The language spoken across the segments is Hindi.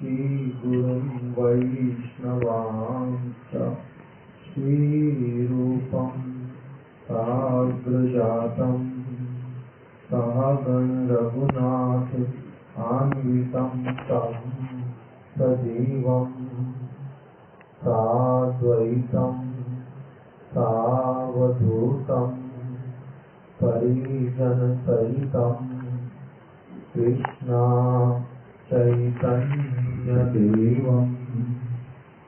श्रीगुरुं वैष्णवांश्च श्रीरूपं साग्रजातं सहगण रघुनाथ अन्वितं तं सजीवं साद्वैतं सावधूतं परिजनसहितं कृष्णा चैतन्यदेवं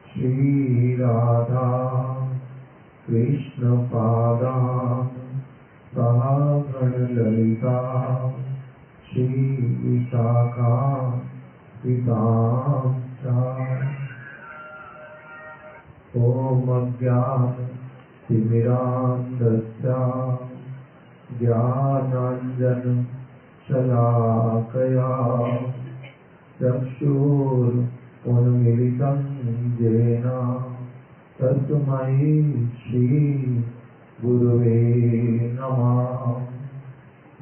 श्रीराधा कृष्णपादान् सहगणललिता श्रीविशाखान्वितांश्च ॐ अज्ञानतिमिरान्धस्य ज्ञानाञ्जनशलाकया चक्षुरुन्मीलितं येन तस्मै श्रीगुरवे नमः।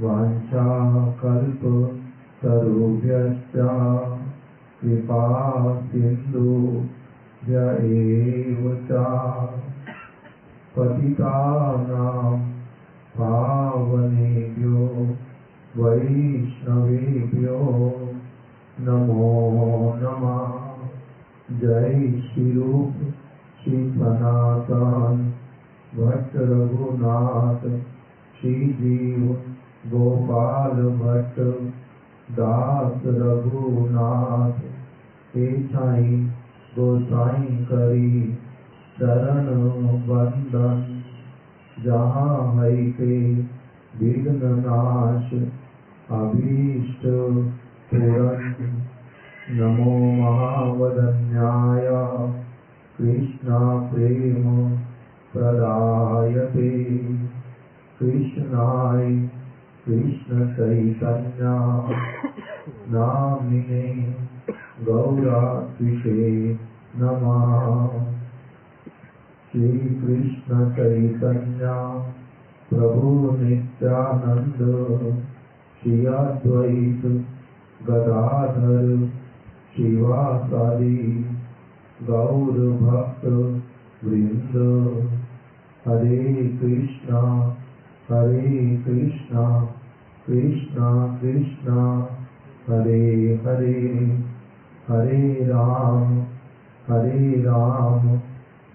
वाञ्छाकल्पतरुभ्यश्च कृपासिन्धुभ्य एव च पतितानां पावनेभ्यो वैष्णवेभ्यो नमो नमः। जय श्री रूप श्री सनातन भट्ट रघुनाथ श्री जीव गोपाल भट्ट दास रघुनाथ हे साईं गोसाई करी शरण बंदन जहाँ है के विघ्न नाश अभीष्ट पूरन। नमो महावदन्याय कृष्णा प्रेम प्रदायते कृष्णाय कृष्ण चैतन्य नामिने गौरात्रिषे नमः। श्री कृष्ण चैतन्य प्रभु नित्यानंद श्री अद्वैत गदाधर शिवासादि गौर भक्त वृंद। हरे कृष्णा कृष्णा कृष्णा हरे हरे, हरे राम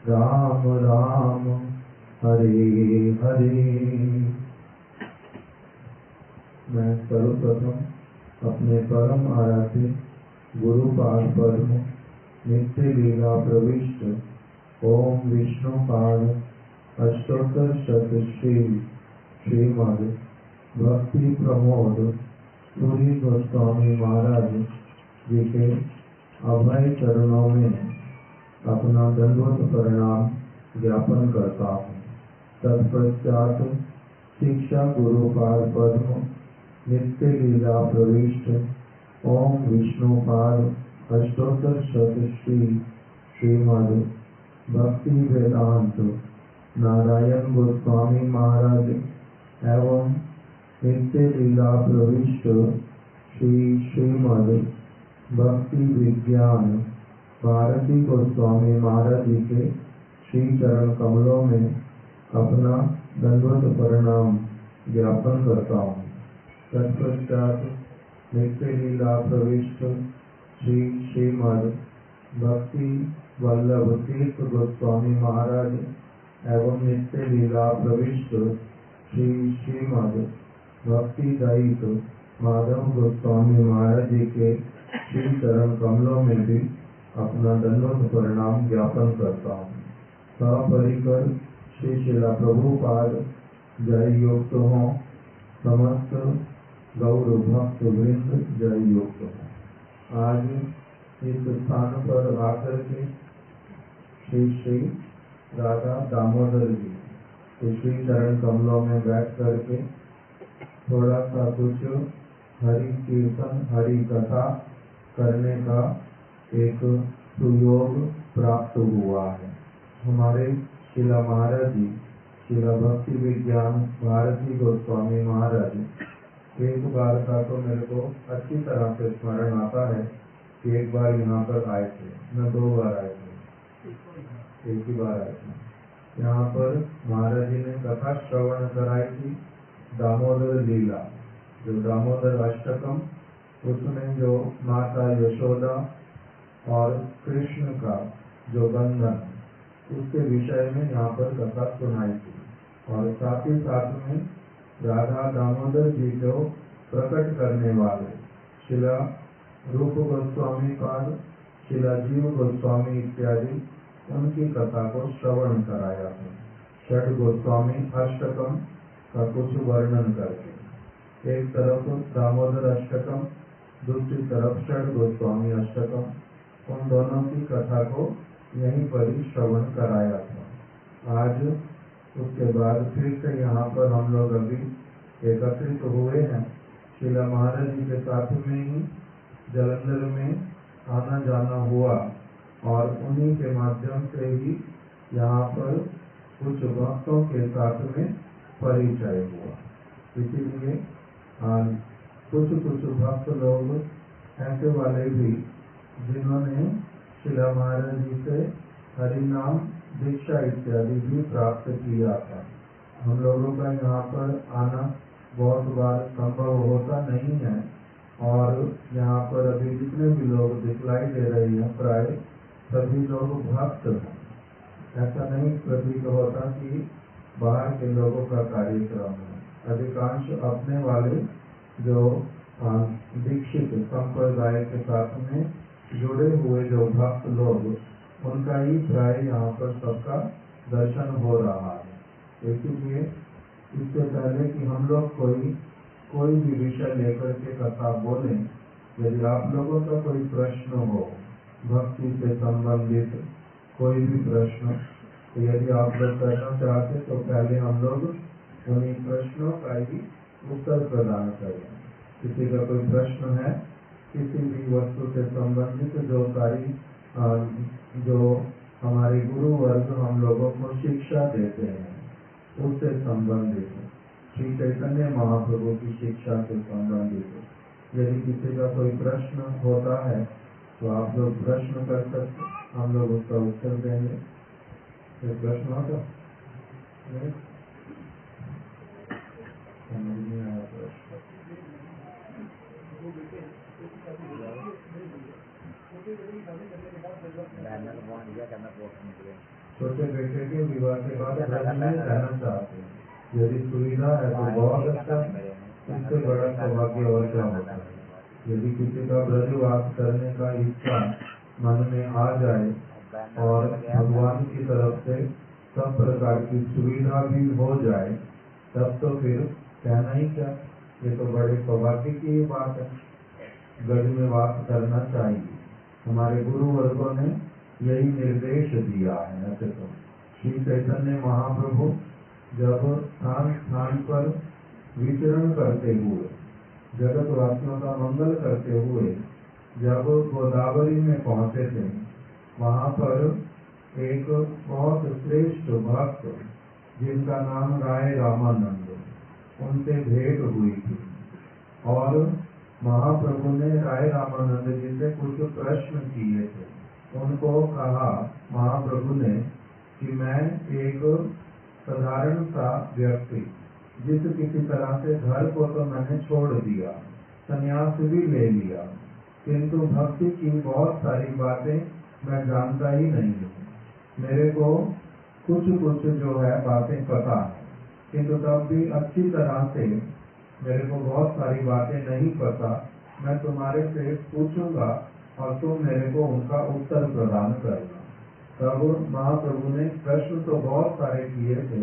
राम राम हरे हरे। मैं सर्वप्रथम अपने परम आराध्य गुरुपाद पद्म नित्य लीला प्रविष्ट ओम विष्णुपाद अष्टोत्तर शत श्रीमद् भक्ति प्रमोद सूरी गोस्वामी महाराज जी के अभय चरणों में अपना दंडवत प्रणाम ज्ञापन करता हूँ। तत्पश्चात शिक्षा गुरुपाद पद्म नित्य लीला प्रविष्ट ओम विष्णुपाद अष्टोत्तर शत श्रीमद् भक्ति वेदांत नारायण गोस्वामी महाराज एवं नित्य लीला प्रविष्ट श्रीमद् भक्ति विज्ञान भारती गोस्वामी महाराज जी के श्री चरण कमलों में अपना दंडवत प्रणाम ज्ञापन करता हूँ। तत्पश्चात नित्य लीला प्रविष्ट श्रीमद् भक्ति वल्लभ तीर्थ गोस्वामी महाराज एवं नित्य लीला प्रविष्ट श्रीमद् भक्ति दायित माधव गोस्वामी महाराज जी के श्री चरण कमलों में भी अपना दंडवत प्रणाम ज्ञापन करता हूँ। सपरिकर श्री शिला प्रभुपाद जय युक्त हों, समस्त गौर भक्त वृंद जय युक्त हों। आज इस स्थान पर आकर के श्री राधा दामोदर जी के श्री चरण कमलों में बैठ करके थोड़ा सा कुछ हरि कीर्तन हरि कथा करने का एक सुयोग प्राप्त हुआ है। हमारे शिला महाराज जी शिला भक्ति विज्ञान भारती गोस्वामी महाराज एक बार का तो मेरे को अच्छी तरह से स्मरण आता है कि एक बार यहाँ पर आए थे, न 2 बार आए थे, एक ही बार आए थे। यहाँ पर महाराज जी ने कथा श्रवण कराई थी दामोदर लीला, जो दामोदर अष्टकम, उसमें जो माता यशोदा और कृष्ण का जो बंधन, उसके विषय में यहाँ पर कथा सुनाई थी। और साथ ही साथ में राधा दामोदर जी को प्रकट करने वाले शिला रूप गोस्वामी पाद, शिला जीव गोस्वामी इत्यादि उनकी कथा को श्रवण कराया था। षड गोस्वामी अष्टकम का कुछ वर्णन करके, एक तरफ दामोदर अष्टकम, दूसरी तरफ षड गोस्वामी अष्टकम, उन दोनों की कथा को यहीं पर ही श्रवण कराया था। आज उसके बाद फिर से यहाँ पर हम लोग अभी एकत्रित हुए हैं। शिला महाराज जी के साथ में ही जालंधर में आना जाना हुआ और उन्हीं के माध्यम से ही यहाँ पर कुछ भक्तों के साथ में परिचय हुआ। इसीलिए कुछ भक्त लोग ऐसे वाले भी जिन्होंने शिला महाराज जी से हरिनाम दीक्षा इत्यादि भी प्राप्त किया था। हम लोगों का यहाँ पर आना बहुत बार संभव होता नहीं है और यहाँ पर अभी जितने भी लोग दिखलाई दे रहे हैं प्राय सभी लोग भक्त हैं। ऐसा नहीं प्रतीत होता कि बाहर के लोगों का कार्यक्रम है। अधिकांश अपने वाले जो दीक्षित संप्रदाय के साथ में जुड़े हुए जो भक्त लोग, उनका ही प्राय यहाँ पर सबका दर्शन हो रहा है। इसीलिए इससे पहले कि हम लोग कोई भी विषय लेकर के कथा बोलें, यदि आप लोगों का कोई प्रश्न हो भक्ति से संबंधित कोई भी प्रश्न, तो यदि आप लोग करना चाहते तो पहले हम लोग उन्हीं प्रश्नों का ही उत्तर प्रदान करें। किसी का कोई प्रश्न है किसी भी वस्तु से संबंधित, जो हमारे गुरु वर्ग हम लोगों को शिक्षा देते हैं, उससे संबंधित, श्री चैतन्य महाप्रभु की शिक्षा से संबंधित यदि किसी का कोई प्रश्न होता है तो आप लोग प्रश्न कर सकते, हम लोग उसका उत्तर देंगे। कोई प्रश्न होता नहीं? समझ नहीं आया प्रश्न। छोटे बेटे के विवाह के बाद ब्रज में रहना चाहते हैं, यदि सुविधा है तो बहुत अच्छा, इससे बड़ा सौभाग्य और क्या होता है। यदि किसी का ब्रजवास करने का इच्छा मन में आ जाए और भगवान की तरफ से सब प्रकार की सुविधा भी हो जाए, तब तो फिर कहना ही क्या, ये तो बड़े सौभाग्य की बात है। ब्रज में वास करना चाहिए। हमारे गुरु वर्गों ने यही निर्देश दिया है। ऐसे तो श्री चैतन्य महाप्रभु जब स्थान स्थान पर विचरण करते हुए, जगत वासियों का मंगल करते हुए जब गोदावरी में पहुंचे थे, वहाँ पर एक बहुत श्रेष्ठ भक्त जिनका नाम राय रामानंद, उनसे भेंट हुई थी और महाप्रभु ने राय रामानंद जी से कुछ प्रश्न किए थे। उनको कहा महाप्रभु ने कि मैं एक साधारण सा व्यक्ति, जिस किसी तरह से घर को तो मैंने छोड़ दिया, संन्यास भी ले लिया, किंतु भक्ति की बहुत सारी बातें मैं जानता ही नहीं हूँ। मेरे को कुछ जो है बातें पता है, किंतु तब भी अच्छी तरह से मेरे को बहुत सारी बातें नहीं पता। मैं तुम्हारे से पूछूंगा और तुम मेरे को उनका उत्तर प्रदान करना। तब महाप्रभु ने प्रश्न तो बहुत सारे किए थे,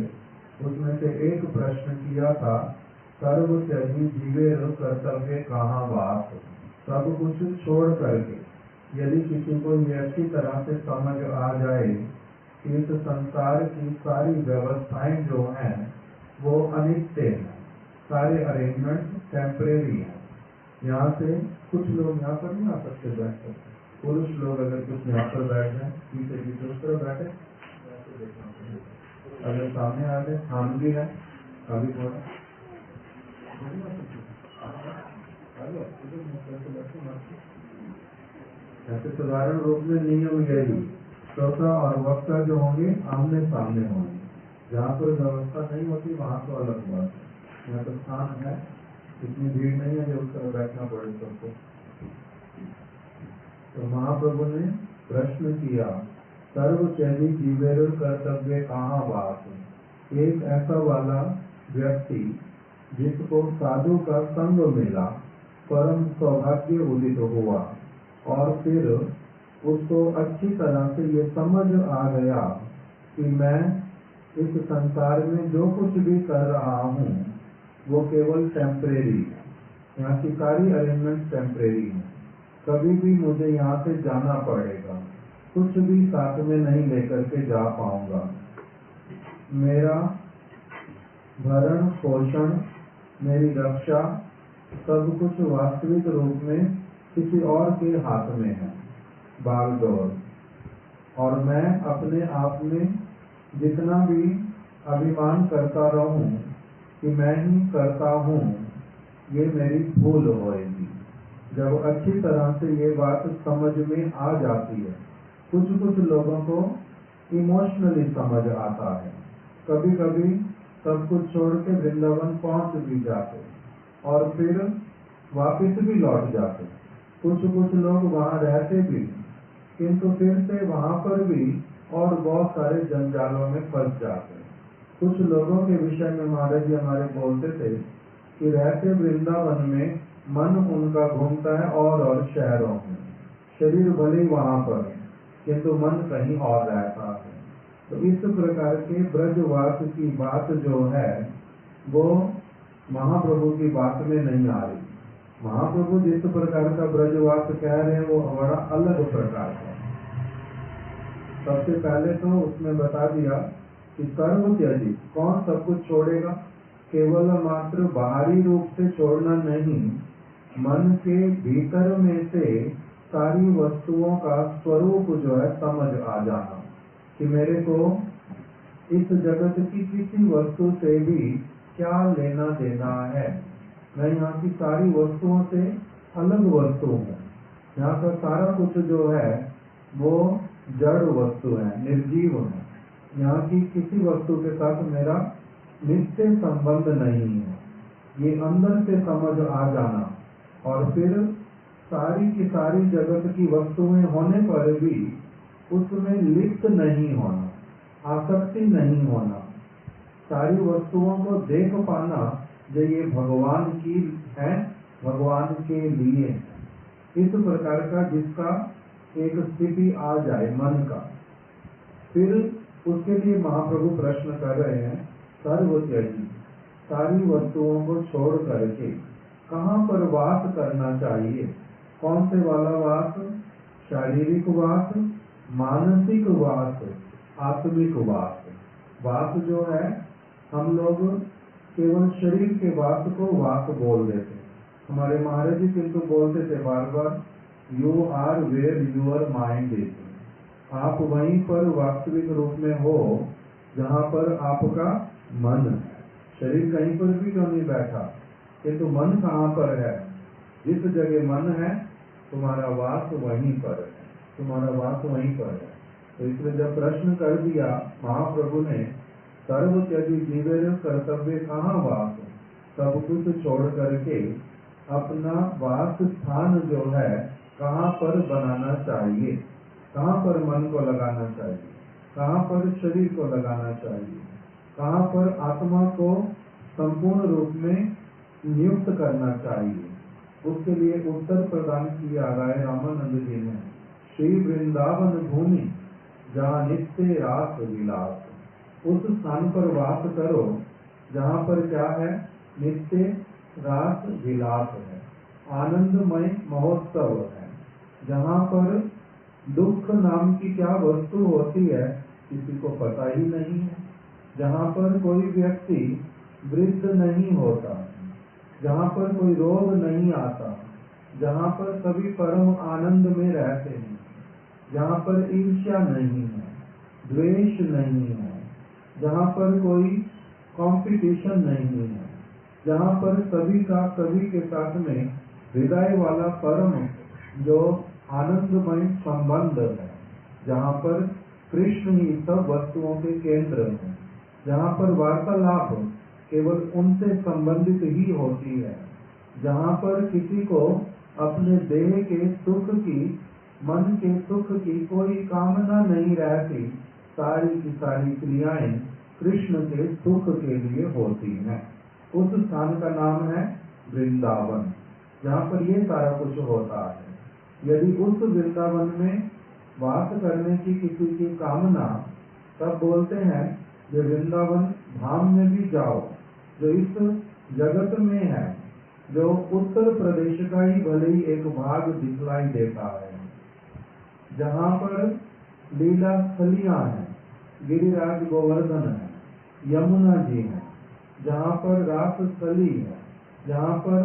उसमें से एक प्रश्न किया था, सर्व त्यजी जीवेर कर्तव्य कहाँ वास। सब कुछ छोड़ करके यदि किसी को ये अच्छी तरह से समझ आ जाए कि इस संसार की सारी व्यवस्थाएं जो हैं वो अनित्य हैं, सारे अरेंजमेंट टेम्परेरी हैं। यहाँ से कुछ लोग यहाँ पर नहीं आ सकते बैठ सकते, पुरुष लोग अगर कुछ यहाँ पर बैठ जाए, पीछे पीछे उस तरह बैठे, अगर सामने आ जाए, स्थान भी है अभी थोड़ा ऐसे साधारण रूप में नियम यही, श्रोता और वक्ता जो होंगे आमने सामने होंगे। जहाँ पर व्यवस्था नहीं होती वहाँ तो अलग बात है। यहाँ तो स्थान है, इतनी भीड़ नहीं है जो उस तरह बैठना पड़े सबको। तो महाप्रभु ने प्रश्न किया, सर्व त्यजी जीवेर कर्तव्य कहाँ बात। एक ऐसा वाला व्यक्ति जिसको साधु का संग मिला, परम सौभाग्य उदित हुआ, और फिर उसको अच्छी तरह से ये समझ आ गया कि मैं इस संसार में जो कुछ भी कर रहा हूँ वो केवल टेम्परेरी है, यहाँ की सारी अरेंजमेंट टेम्परेरी है, कभी भी मुझे यहाँ से जाना पड़ेगा, कुछ भी साथ में नहीं लेकर के जा पाऊंगा, मेरा भरण पोषण, मेरी रक्षा सब कुछ वास्तविक रूप में किसी और के हाथ में है, बागडोर, और मैं अपने आप में जितना भी अभिमान करता रहूं कि मैं ही करता हूँ, ये मेरी भूल होएगी। जब अच्छी तरह से ये बात समझ में आ जाती है, कुछ कुछ लोगों को इमोशनली समझ आता है, कभी कभी सब कुछ छोड़ के वृंदावन पहुंच भी जाते और फिर वापस भी लौट जाते। कुछ कुछ लोग वहाँ रहते भी, किंतु फिर से वहाँ पर भी और बहुत सारे जंजालों में फंस जाते। कुछ लोगों के विषय में महाराज जी हमारे बोलते थे कि रहते वृंदावन में मन उनका घूमता है और शहरों में, शरीर भले ही वहाँ पर किंतु मन कहीं और रहता है। तो इस प्रकार के ब्रजवास की बात जो है वो महाप्रभु की बात में नहीं आ रही। महाप्रभु जिस प्रकार का ब्रजवास कह रहे हैं वो बड़ा अलग प्रकार का। सबसे पहले तो उसमें बता दिया कि कर्म त्याजी, कौन सब कुछ छोड़ेगा, केवल मात्र बाहरी रूप से छोड़ना नहीं, मन के भीतर में से सारी वस्तुओं का स्वरूप जो है समझ आ जाना कि मेरे को इस जगत की किसी वस्तु से भी क्या लेना देना है। मैं यहाँ की सारी वस्तुओं से अलग वस्तु हूँ। यहाँ का सारा कुछ जो है वो जड़ वस्तु है, निर्जीव है। यहाँ की किसी वस्तु के साथ मेरा नित्य संबंध नहीं है। ये अंदर से समझ आ जाना और फिर सारी की सारी जगत की वस्तुएं होने पर भी उसमें लिप्त नहीं होना, आसक्ति नहीं होना, सारी वस्तुओं को देख पाना जो ये भगवान की है, भगवान के लिए, इस प्रकार का जिसका एक स्थिति आ जाए मन का। फिर उसके लिए महाप्रभु प्रश्न कर रहे हैं, सर्व त्याजी, सारी वस्तुओं को छोड़ करके कहाँ पर वास करना चाहिए। कौन से वाला वास, शारीरिक वास, मानसिक वास, आत्मिक वास। वास जो है हम लोग केवल शरीर के वास को वास बोल देते। हमारे महाराज जी किंतु बोलते थे बार बार, you are where your mind is. आप वहीं पर वास्तविक रूप में हो जहाँ पर आपका मन है। शरीर कहीं पर भी क्यों नहीं बैठा, किंतु मन कहाँ पर है। जिस जगह मन है तुम्हारा वास वहीं पर है, तुम्हारा वास वहीं पर है। तो इसलिए जब प्रश्न कर दिया महाप्रभु ने, सर्व त्यजी जीवेर कर्तव्य कहाँ वास, सब कुछ छोड़ करके अपना वास स्थान जो है कहाँ पर बनाना चाहिए, कहाँ पर मन को लगाना चाहिए, कहाँ पर शरीर को लगाना चाहिए, कहाँ पर आत्मा को संपूर्ण रूप में नियुक्त करना चाहिए। उसके लिए उत्तर प्रदान किया राय रामानंद जी ने, श्री वृंदावन भूमि जहाँ नित्य रास विलास, उस स्थान पर वास करो जहाँ पर क्या है, नित्य रास विलास है, आनंदमय महोत्सव है, जहाँ पर दुख नाम की क्या वस्तु होती है किसी को पता ही नहीं है, जहाँ पर कोई व्यक्ति वृद्ध नहीं होता, जहाँ पर कोई रोग नहीं आता, जहाँ पर सभी परम आनंद में रहते हैं, जहाँ पर ईर्ष्या नहीं है, द्वेष नहीं है, जहाँ पर कोई कंपटीशन नहीं है, जहाँ पर सभी का सभी के साथ में हृदय वाला परम जो आनंदमय संबंध है, जहाँ पर कृष्ण ही सब वस्तुओं के केंद्र हैं, जहाँ पर वार्तालाप केवल उनसे संबंधित ही होती है, जहाँ पर किसी को अपने देह के सुख की, मन के सुख की कोई कामना नहीं रहती, सारी की सारी क्रियाएं कृष्ण के सुख के लिए होती हैं। उस स्थान का नाम है वृंदावन, जहाँ पर ये सारा कुछ होता है। यदि उस वृंदावन में वास करने की किसी की कामना, तब बोलते हैं ये वृंदावन धाम में भी जाओ, जो इस जगत में है, जो उत्तर प्रदेश का ही भले ही एक भाग दिखलाई देता है, जहाँ पर लीला स्थलियां हैं, गिरिराज गोवर्धन है, यमुना जी है, जहाँ पर रास स्थली है, जहाँ पर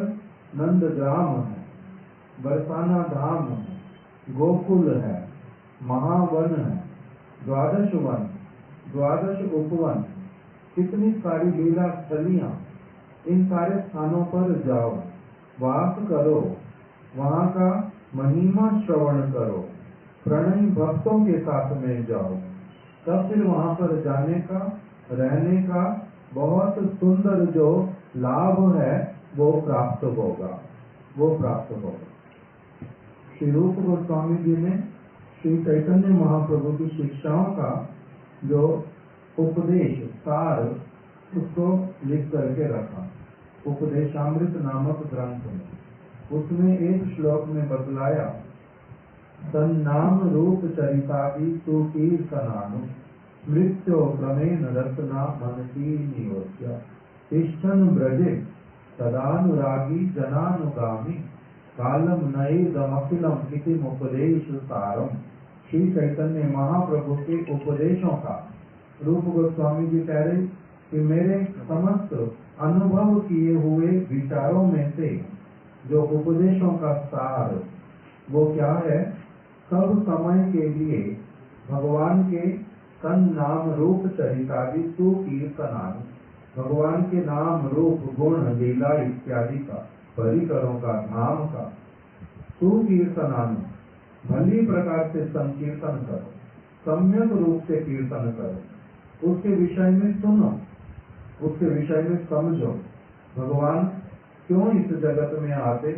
नंदग्राम है, बरसाना धाम है, गोकुल है, महावन है, द्वादश वन, द्वादश उपवन, कितनी सारी लीला स्थलियां, इन सारे स्थानों पर जाओ, वास करो, वहाँ का महिमा श्रवण करो, प्रणयी भक्तों के साथ में जाओ, तब फिर वहाँ पर जाने का, रहने का बहुत सुंदर जो लाभ है वो प्राप्त होगा, वो प्राप्त होगा। श्री रूप गोस्वामी जी ने श्री चैतन्य महाप्रभु की शिक्षाओं का जो उपदेश सार, उसको लिख करके रखा उपदेशामृत नामक ग्रंथ में। उसमें एक श्लोक में बतलाया, तन्नाम रूप चरितादि सुकीर्तनानु मृत्यो क्रमेण रत्ना मनसी नियोज्य तिष्ठन् ब्रजे तदानुरागी जनानुगामी कालम नैदमखिलम इति उपदेश सारम। श्री चैतन्य महाप्रभु के उपदेशों का रूप गोस्वामी जी कह रहे कि मेरे समस्त अनुभव किए हुए विचारों में से जो उपदेशों का सार, वो क्या है, सब समय के लिए भगवान के तन नाम रूप चरितादि सुकीर्तनादि, भगवान के नाम रूप गुण लीला इत्यादि का, परिकरों का, धाम का, सुकीर्तनादि भली प्रकार से संकीर्तन करो, सम्यक रूप से कीर्तन करो, उसके विषय में सुनो, उसके विषय में समझो, भगवान क्यों इस जगत में आते,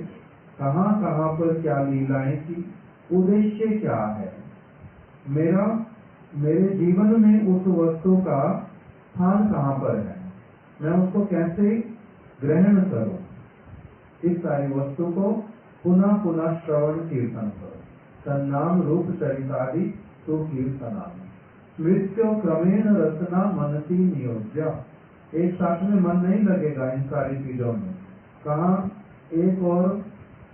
कहाँ कहाँ पर क्या लीलाएं की, उद्देश्य क्या है, मेरे जीवन में उस वस्तु का स्थान कहाँ पर है, मैं उसको कैसे ग्रहण करूं, इस सारी वस्तु को पुनः पुनः श्रवण कीर्तन करो। तन्नाम रूप चरितादि तो कीर्तनादि मृत्यु क्रमेण रचना मनसी नियोज्य। एक साथ में मन नहीं लगेगा इन सारी चीजों में, कहाँ एक और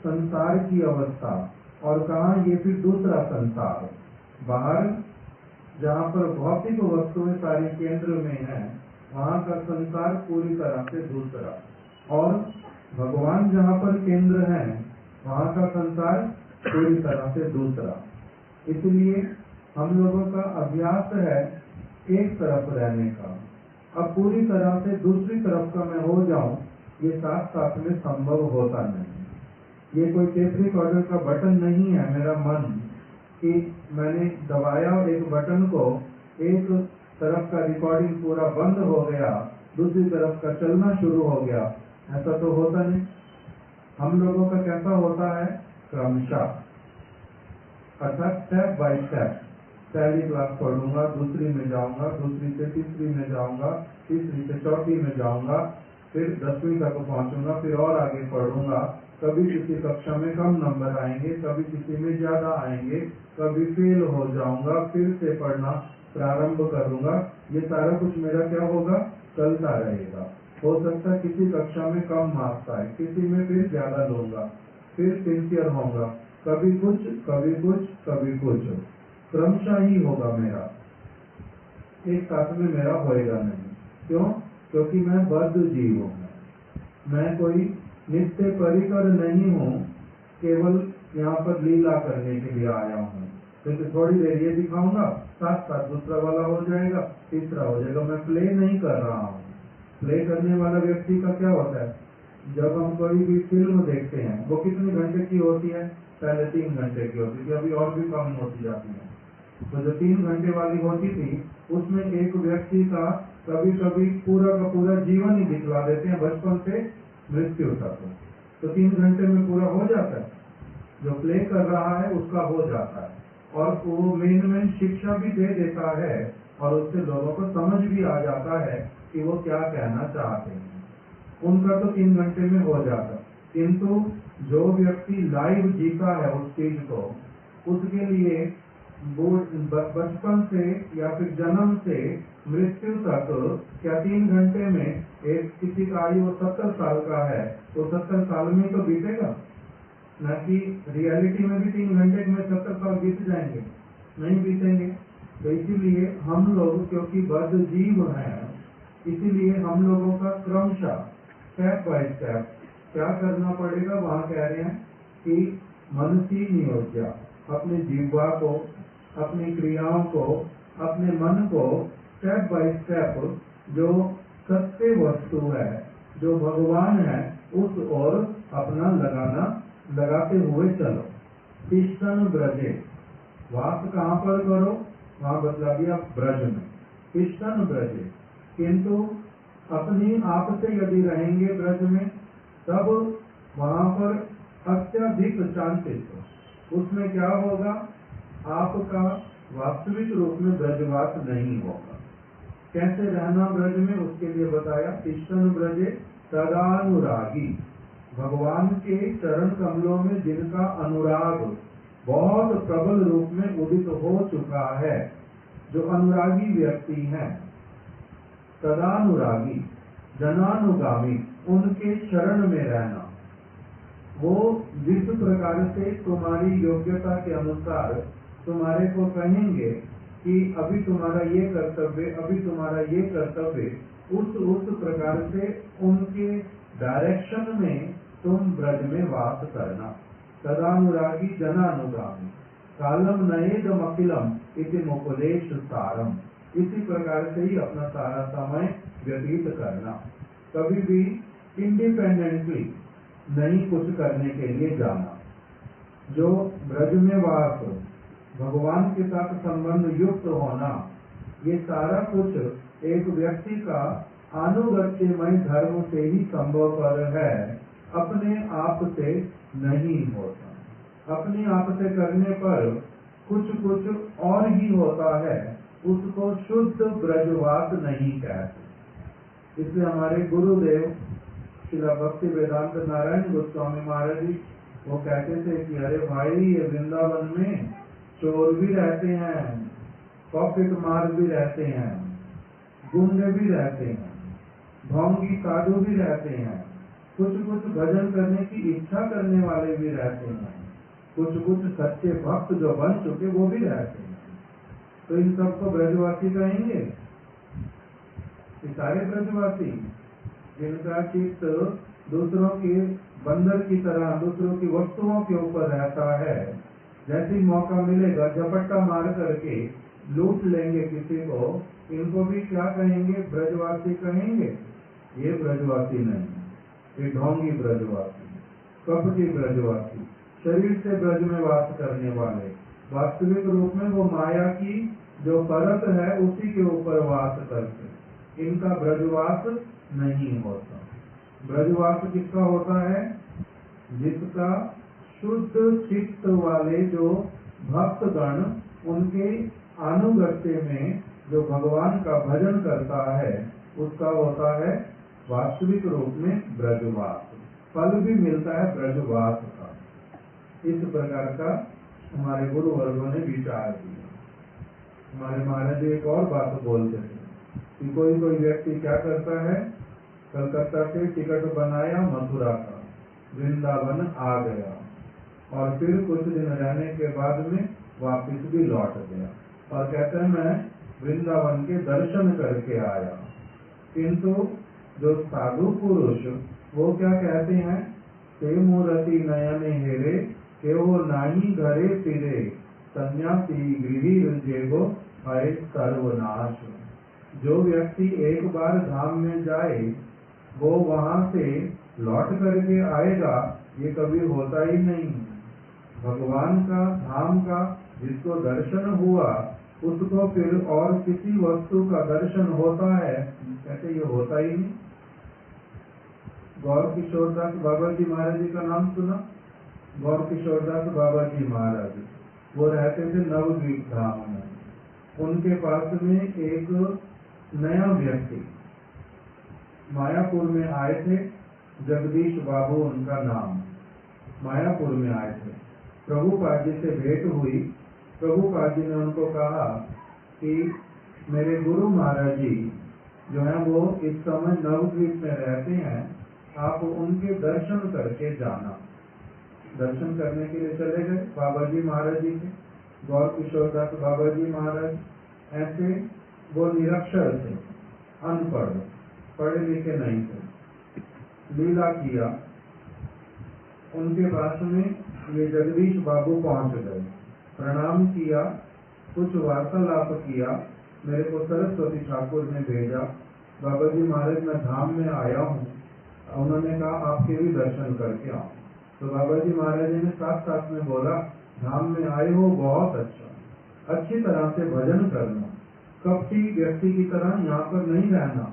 संसार की अवस्था और कहाँ ये फिर दूसरा संसार, बाहर जहाँ पर भौतिक वस्तुएं सारे केंद्र में है, वहाँ का संसार पूरी तरह से दूसरा, और भगवान जहाँ पर केंद्र है वहाँ का संसार पूरी तरह से दूसरा। इसलिए हम लोगों का अभ्यास है एक तरफ रहने का, अब पूरी तरह से दूसरी तरफ का मैं हो जाऊं, ये साथ साथ में संभव होता नहीं। ये कोई टेप रिकॉर्डर का बटन नहीं है मेरा मन, कि मैंने दबाया एक बटन को, एक तरफ का रिकॉर्डिंग पूरा बंद हो गया, दूसरी तरफ का चलना शुरू हो गया, ऐसा तो होता नहीं। हम लोगों का कैसा होता है, क्रमशः, अर्थात स्टेप बाय स्टेप, पहली क्लास पढ़ूंगा, दूसरी में जाऊंगा, दूसरी से तीसरी में जाऊंगा, तीसरी से चौथी में जाऊंगा, फिर 10वीं तक पहुंचूंगा, फिर और आगे पढ़ूंगा, कभी किसी कक्षा में कम नंबर आएंगे, कभी किसी में ज्यादा आएंगे, कभी फेल हो जाऊंगा, फिर से पढ़ना प्रारंभ करूंगा। ये सारा कुछ मेरा क्या होगा, चलता रहेगा। हो सकता है किसी कक्षा में कम मार्क्स आए, किसी में फिर ज्यादा लूंगा, फिर सिंसियर होगा, कभी कुछ कभी कुछ कभी कुछ, क्रमशः ही होगा मेरा, एक साथ में मेरा होएगा नहीं। क्यों? क्योंकि मैं बद्ध जीव हूँ, मैं कोई नित्य परिकर नहीं हूँ, केवल यहाँ पर लीला करने के लिए आया हूँ। क्योंकि थोड़ी देर ये दिखाऊंगा, साथ साथ दूसरा वाला हो जाएगा, तीसरा हो जाएगा। मैं प्ले नहीं कर रहा हूँ। प्ले करने वाला व्यक्ति का क्या होता है, जब हम कोई भी फिल्म देखते हैं वो कितने घंटे की होती है? पहले 3 घंटे की होती थी, अभी और भी कम होती जाती है। तो जो 3 घंटे वाली होती थी उसमें एक व्यक्ति का कभी कभी पूरा का पूरा जीवन ही दिखला देते हैं, बचपन से मृत्यु तक। तो 3 घंटे में पूरा हो जाता है, जो प्ले कर रहा है उसका हो जाता है, और वो मेन शिक्षा भी दे देता है, और उससे लोगों को समझ भी आ जाता है कि वो क्या कहना चाहते हैं। उनका तो 3 घंटे में हो जाता है, किंतु जो व्यक्ति लाइव जीता है उस चीज को, उसके लिए वो बचपन से या फिर जन्म से मृत्यु तक क्या 3 घंटे में, एक किसी का आयु 70 साल का है तो 70 साल में तो बीतेगा न, कि रियलिटी में भी 3 घंटे में 70 साल बीत जाएंगे? नहीं बीतेंगे। तो इसीलिए हम लोग क्योंकि बद्ध जीव हैं, इसीलिए हम लोगों का क्रमशः स्टेप बाय स्टेप क्या करना पड़ेगा? वहां कह रहे हैं कि मनसी नियोज्या, अपने जीवा को, अपनी क्रियाओं को, अपने मन को स्टेप बाय स्टेप जो सत्य वस्तु है, जो भगवान है, उस ओर अपना लगाते हुए चलो। तिष्ठन ब्रजे, वास कहाँ पर करो? वहां बतला दिया ब्रज में, तिष्ठन ब्रजे। किंतु अपनी आप से यदि रहेंगे ब्रज में, तब वहां पर अत्यधिक शांतित्व, उसमें क्या होगा? आपका वास्तविक रूप में ब्रजवास नहीं होगा। कैसे रहना ब्रज में? उसके लिए बताया तिष्ठन ब्रजे सदानुरागी, भगवान के चरण कमलों में जिनका अनुराग बहुत प्रबल रूप में उदित हो चुका है, जो अनुरागी व्यक्ति हैं, सदानुरागी जनानुगामी, उनके शरण में रहना। वो जिस प्रकार से तुम्हारी योग्यता के अनुसार तुम्हारे को कहेंगे कि अभी तुम्हारा ये कर्तव्य, अभी तुम्हारा ये कर्तव्य, उस प्रकार से उनके डायरेक्शन में तुम ब्रज में वास करना। सदानुरागी जनानुगामी कालम नयेदम अखिलम इति मुपदेश सारम, इसी प्रकार से ही अपना सारा समय व्यतीत करना। कभी भी इंडिपेंडेंटली नहीं कुछ करने के लिए जाना। जो ब्रज में वास, भगवान के साथ संबंध युक्त होना, ये सारा कुछ एक व्यक्ति का अनुगत्यमय धर्म से ही संभवपर है, अपने आप से नहीं होता। अपने आप से करने पर कुछ और ही होता है, उसको शुद्ध ब्रजवास नहीं कहते। इसलिए हमारे गुरुदेव श्रीला भक्ति वेदांत नारायण गोस्वामी महाराज जी वो कहते थे कि अरे भाई, ये वृंदावन में चोर भी रहते हैं, पॉकेट मार भी रहते हैं, गुंडे भी रहते हैं, ढोंगी साधु भी रहते हैं, कुछ भजन करने की इच्छा करने वाले भी रहते हैं, कुछ सच्चे भक्त जो बन चुके वो भी रहते हैं। तो इन सबको ब्रजवासी कहेंगे? ये सारे ब्रजवासी जिनका चित्त दूसरों के बंदर की तरह दूसरों की वस्तुओं के ऊपर रहता है, जैसे ही मौका मिलेगा झपट्टा मार करके लूट लेंगे किसी को, इनको भी क्या कहेंगे? ब्रजवासी कहेंगे? ये ब्रजवासी नहीं, ये ढोंगी ब्रजवासी, कपटी ब्रजवासी, शरीर से ब्रज में वास करने वाले, वास्तविक रूप में वो माया की जो परत है उसी के ऊपर वास करते, इनका ब्रजवास नहीं होता। ब्रजवास किसका होता है? जिसका शुद्ध चित्त वाले जो भक्तगण, उनके अनुगत्य में जो भगवान का भजन करता है, उसका होता है वास्तविक रूप में ब्रजवास। फल भी मिलता है ब्रजवास का। इस प्रकार का हमारे गुरु वर्गों ने विचार किया। हमारे महाराज एक और बात बोलते थे कि कोई व्यक्ति क्या करता है, कलकत्ता से टिकट बनाया मथुरा का, वृंदावन आ गया, और फिर कुछ दिन रहने के बाद में वापस भी लौट गया, और कहते हैं मैं वृंदावन के दर्शन करके आया। किंतु जो साधु पुरुष वो क्या कहते हैं? ते मूर्ति नयन हेरे के वो नाही घरे फिरे, सन्यासी गृही जेगो है सर्वनाश। जो व्यक्ति एक बार धाम में जाए, वो वहां से लौट करके आएगा, ये कभी होता ही नहीं। भगवान का धाम का जिसको दर्शन हुआ उसको फिर और किसी वस्तु का दर्शन होता है, कहते ये होता ही नहीं। गौर किशोरदास बाबा जी महाराज जी का नाम सुना? गौर किशोरदास बाबा जी महाराज वो रहते थे नवद्वीप धाम में। उनके पास में एक नया व्यक्ति मायापुर में आए थे, जगदीश बाबू उनका नाम। मायापुर में आए थे, प्रभुपाद जी से भेंट हुई। प्रभुपाद जी ने उनको कहा कि मेरे गुरु महाराज जी जो है वो इस समय नवद्वीप में रहते हैं, आप उनके दर्शन करके जाना। दर्शन करने के लिए चले गए बाबा जी महाराज जी के। गौर किशोरदास बाबा जी महाराज ऐसे वो निरक्षर थे, अनपढ़, पढ़े लिखे नहीं थे। लीला किया, उनके पास में ये जगदीश बाबू पहुंच गए, प्रणाम किया, कुछ वार्तालाप किया। मेरे को सरस्वती ठाकुर ने भेजा, बाबा जी महाराज मैं धाम में आया हूँ। उन्होंने कहा आपके भी दर्शन करके आओ। तो बाबा जी महाराज ने साथ साथ में बोला, धाम में आए हो बहुत अच्छा, अच्छी तरह से भजन करना, कपटी व्यक्ति की तरह यहाँ पर नहीं रहना,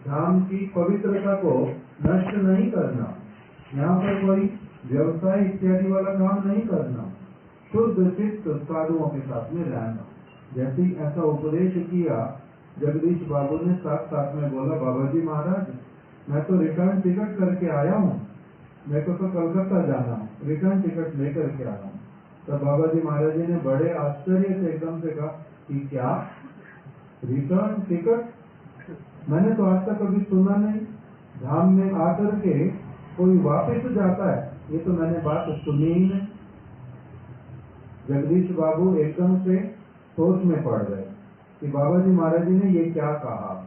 धाम की पवित्रता को नष्ट नहीं करना, यहाँ पर कोई व्यवसाय इत्यादि वाला काम नहीं करना, शुद्ध चित्त साधुओं के साथ में रहना। जैसे ऐसा उपदेश किया, जगदीश बाबू ने साथ साथ में बोला, बाबा जी महाराज मैं तो रिटर्न टिकट करके आया हूँ, मेरे को तो कलकत्ता जाना, रिटर्न टिकट लेकर के आया हूँ। तो बाबा जी महाराज जी ने बड़े आश्चर्य से एकदम से कहा कि क्या रिटर्न टिकट? मैंने तो आज तक कभी सुना नहीं, धाम में आकर के कोई वापस जाता है, ये तो मैंने बात सुनी ही नहीं। जगदीश बाबू एकदम से सोच में पड़ गए कि बाबा जी महाराज जी ने ये क्या कहा।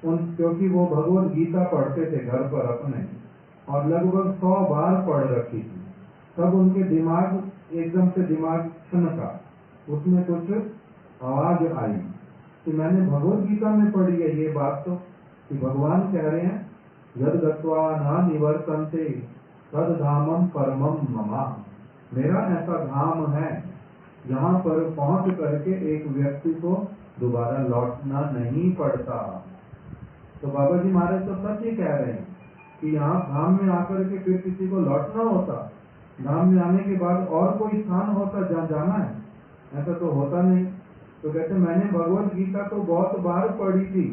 क्योंकि वो भगवत गीता पढ़ते थे घर पर अपने, और लगभग 100 बार पढ़ रखी थी। तब उनके दिमाग एकदम से दिमाग ठनका, उसमें कुछ आवाज आई कि मैंने भगवत गीता में पढ़ी है ये बात, तो कि भगवान कह रहे हैं यद गत्वा न निवर्तन्ते तद धामम परमम ममा। मेरा ऐसा धाम है जहाँ पर पहुंच करके एक व्यक्ति को दोबारा लौटना नहीं पड़ता। तो बाबा जी महाराज तो सच ही कह रहे हैं कि यहाँ धाम में आकर के फिर किसी को लौटना होता, धाम में आने के बाद और कोई स्थान होता जहाँ जाना है, ऐसा तो होता नहीं। तो कहते मैंने भगवत गीता तो बहुत बार पढ़ी थी,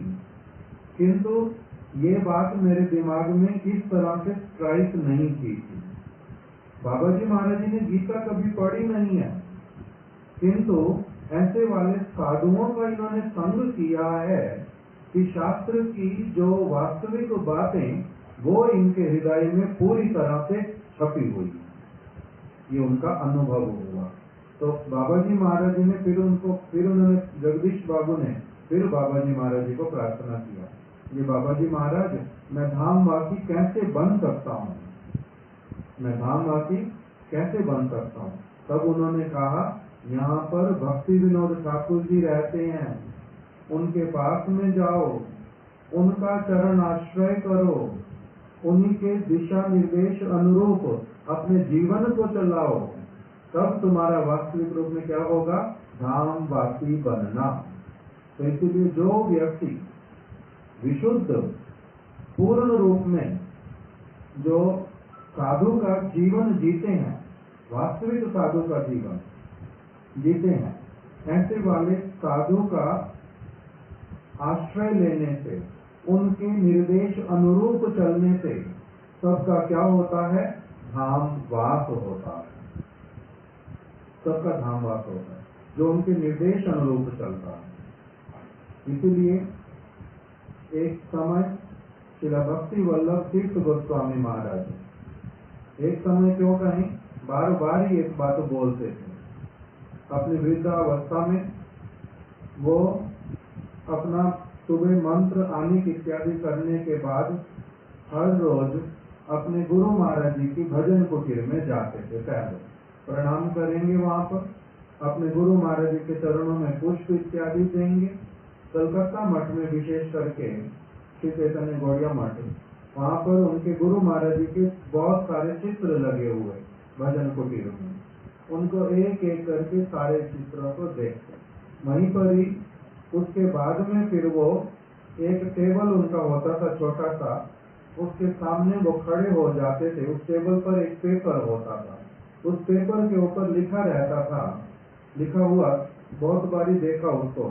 किंतु ये बात मेरे दिमाग में इस तरह से स्ट्राइक नहीं की थी। बाबा जी महाराज जी ने गीता कभी पढ़ी नहीं है, किंतु ऐसे वाले साधुओं का इन्होंने संग किया है कि शास्त्र की जो वास्तविक बातें वो इनके हृदय में पूरी तरह से छपी हुई, ये उनका अनुभव हुआ। तो बाबा जी महाराज जी ने फिर उन्होंने जगदीश बाबू ने फिर बाबा जी महाराज जी को प्रार्थना किया, ये बाबा जी महाराज मैं धामवासी कैसे बन सकता हूँ, मैं धामवासी कैसे बन सकता हूँ। तब उन्होंने कहा यहाँ पर भक्ति विनोद ठाकुर जी रहते हैं, उनके पास में जाओ, उनका चरण आश्रय करो, उन्हीं के दिशा निर्देश अनुरूप अपने जीवन को चलाओ, तब तुम्हारा वास्तविक रूप में क्या होगा, धामवासी बनना। तो इसलिए जो व्यक्ति विशुद्ध पूर्ण रूप में जो साधु का जीवन जीते हैं, वास्तविक साधु का जीवन जीते हैं, ऐसे वाले साधु का आश्रय लेने से, उनके निर्देश अनुरूप चलने से सबका क्या होता है, धामवास होता है, सबका धामवास होता है जो उनके निर्देश अनुरूप चलता है। इसीलिए एक समय श्रील भक्ति वल्लभ तीर्थ गोस्वामी महाराज एक समय क्यों कहीं बार बार ही एक बात बोलते थे। अपनी वृद्धावस्था में वो अपना सुबह मंत्र आनिक इत्यादि करने के बाद हर रोज अपने गुरु महाराज जी की भजन कुटीर में जाते थे। पहले प्रणाम करेंगे, वहां पर अपने गुरु महाराज जी के चरणों में पुष्प इत्यादि देंगे। कलकत्ता मठ में विशेष करके श्री चैतन्य गौड़िया मठ वहाँ पर उनके गुरु महाराज जी के बहुत सारे चित्र लगे हुए भजन कुटीर में, उनको एक एक करके सारे चित्रों को देखते। वहीं पर ही उसके बाद में फिर वो एक टेबल उनका होता था छोटा सा, उसके सामने वो खड़े हो जाते थे। उस टेबल पर एक पेपर होता था, उस पेपर के ऊपर लिखा रहता था, लिखा हुआ बहुत बारी देखा उसको,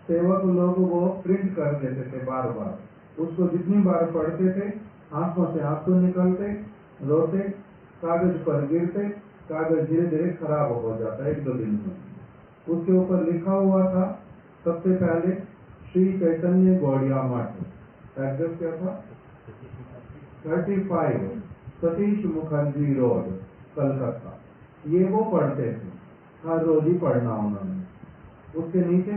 सेवक लोग वो प्रिंट कर देते थे बार बार। उसको जितनी बार पढ़ते थे आंखों से आंसू निकलते, रोते, कागज पर गिरते, कागज धीरे धीरे खराब हो जाता एक दो दिन में। उसके ऊपर लिखा हुआ था सबसे पहले श्री चैतन्य गौड़िया मठ, एड्रेस क्या था 35 सतीश मुखर्जी रोड कलकत्ता। ये वो पढ़ते थे, हर रोज ही पढ़ना उन्होंने। उसके नीचे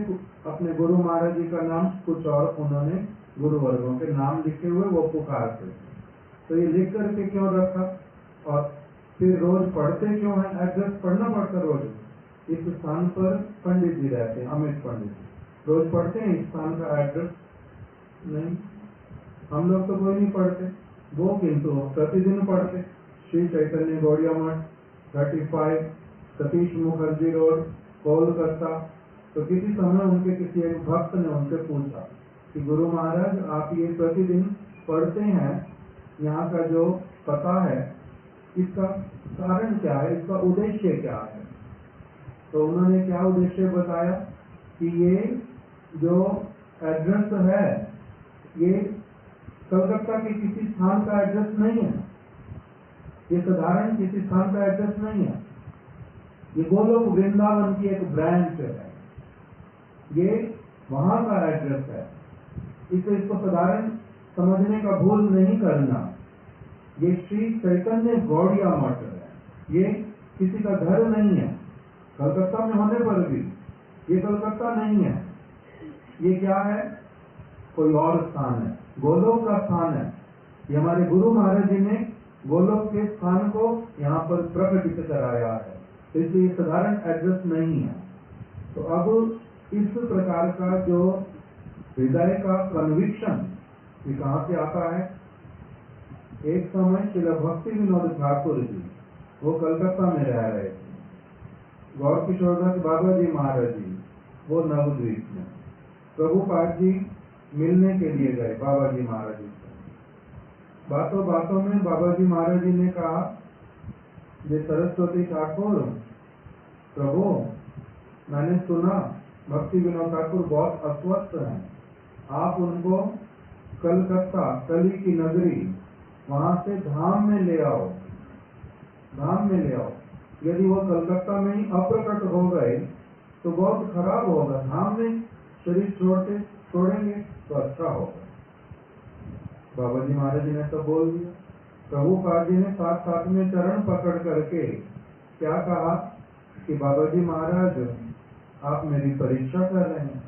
अपने गुरु महाराज जी का नाम, कुछ और उन्होंने गुरुवर्गों के नाम लिखे हुए वो पुकारते थे। तो ये लिख करके क्यों रखा और फिर रोज पढ़ते क्यों है? एड्रेस पढ़ना पड़ता रोज। इस स्थान पर पंडित जी रहते हैं, अमित पंडित जी रोज पढ़ते हैं इस स्थान का एड्रेस? नहीं, हम लोग तो कोई नहीं पढ़ते, वो किंतु प्रतिदिन पढ़ते। श्री चैतन्य गौड़िया मठ 35 सतीश मुखर्जी रोड कोलकाता। तो किसी समय उनके किसी एक भक्त ने उनसे पूछा कि गुरु महाराज आप ये प्रतिदिन पढ़ते हैं, यहाँ का जो पता है इसका कारण क्या है, इसका उद्देश्य क्या है? तो उन्होंने क्या उद्देश्य बताया कि ये जो एड्रेस है ये कलकत्ता के किसी स्थान का एड्रेस नहीं है, ये साधारण किसी स्थान का एड्रेस नहीं है, ये गोलोक वृंदावन की एक ब्रांच है, ये वहां का एड्रेस है। इसे इसको साधारण समझने का भूल नहीं करना। ये श्री चैतन्य गौड़िया मठ है, ये किसी का घर नहीं है कलकत्ता में होने पर भी, ये कलकत्ता नहीं है। ये क्या है? कोई और स्थान है, गोलोक का स्थान है। ये हमारे गुरु महाराज जी ने गोलोक के स्थान को यहाँ पर प्रकटित कराया है, इसलिए साधारण एड्रेस नहीं है। तो अब इस प्रकार का जो हृदय का कन्विक्शन ये कहाँ से आता है? एक समय श्री भक्ति विनोद ठाकुर जी वो कलकत्ता में रह रहे थे, गौर किशोरदास बाबा जी महाराज जी वो नवद्वीप में। प्रभुपाद जी मिलने के लिए गए बाबा जी महाराज जी से। बातों बातों में बाबा जी महाराज जी ने कहा, ये सरस्वती ठाकुर प्रभु मैंने सुना भक्ति विनोद ठाकुर बहुत अस्वस्थ हैं, आप उनको कलकत्ता कली की नगरी वहां से धाम में ले आओ, धाम में ले आओ। यदि वो कलकत्ता में ही अप्रकट हो गए तो बहुत खराब होगा, धाम में शरीर छोड़ेंगे तो अच्छा होगा। बाबा जी महाराज जी ने तो बोल दिया। प्रभुपाद जी ने साथ साथ में चरण पकड़ करके क्या कहा कि बाबा जी महाराज आप मेरी परीक्षा कर रहे हैं।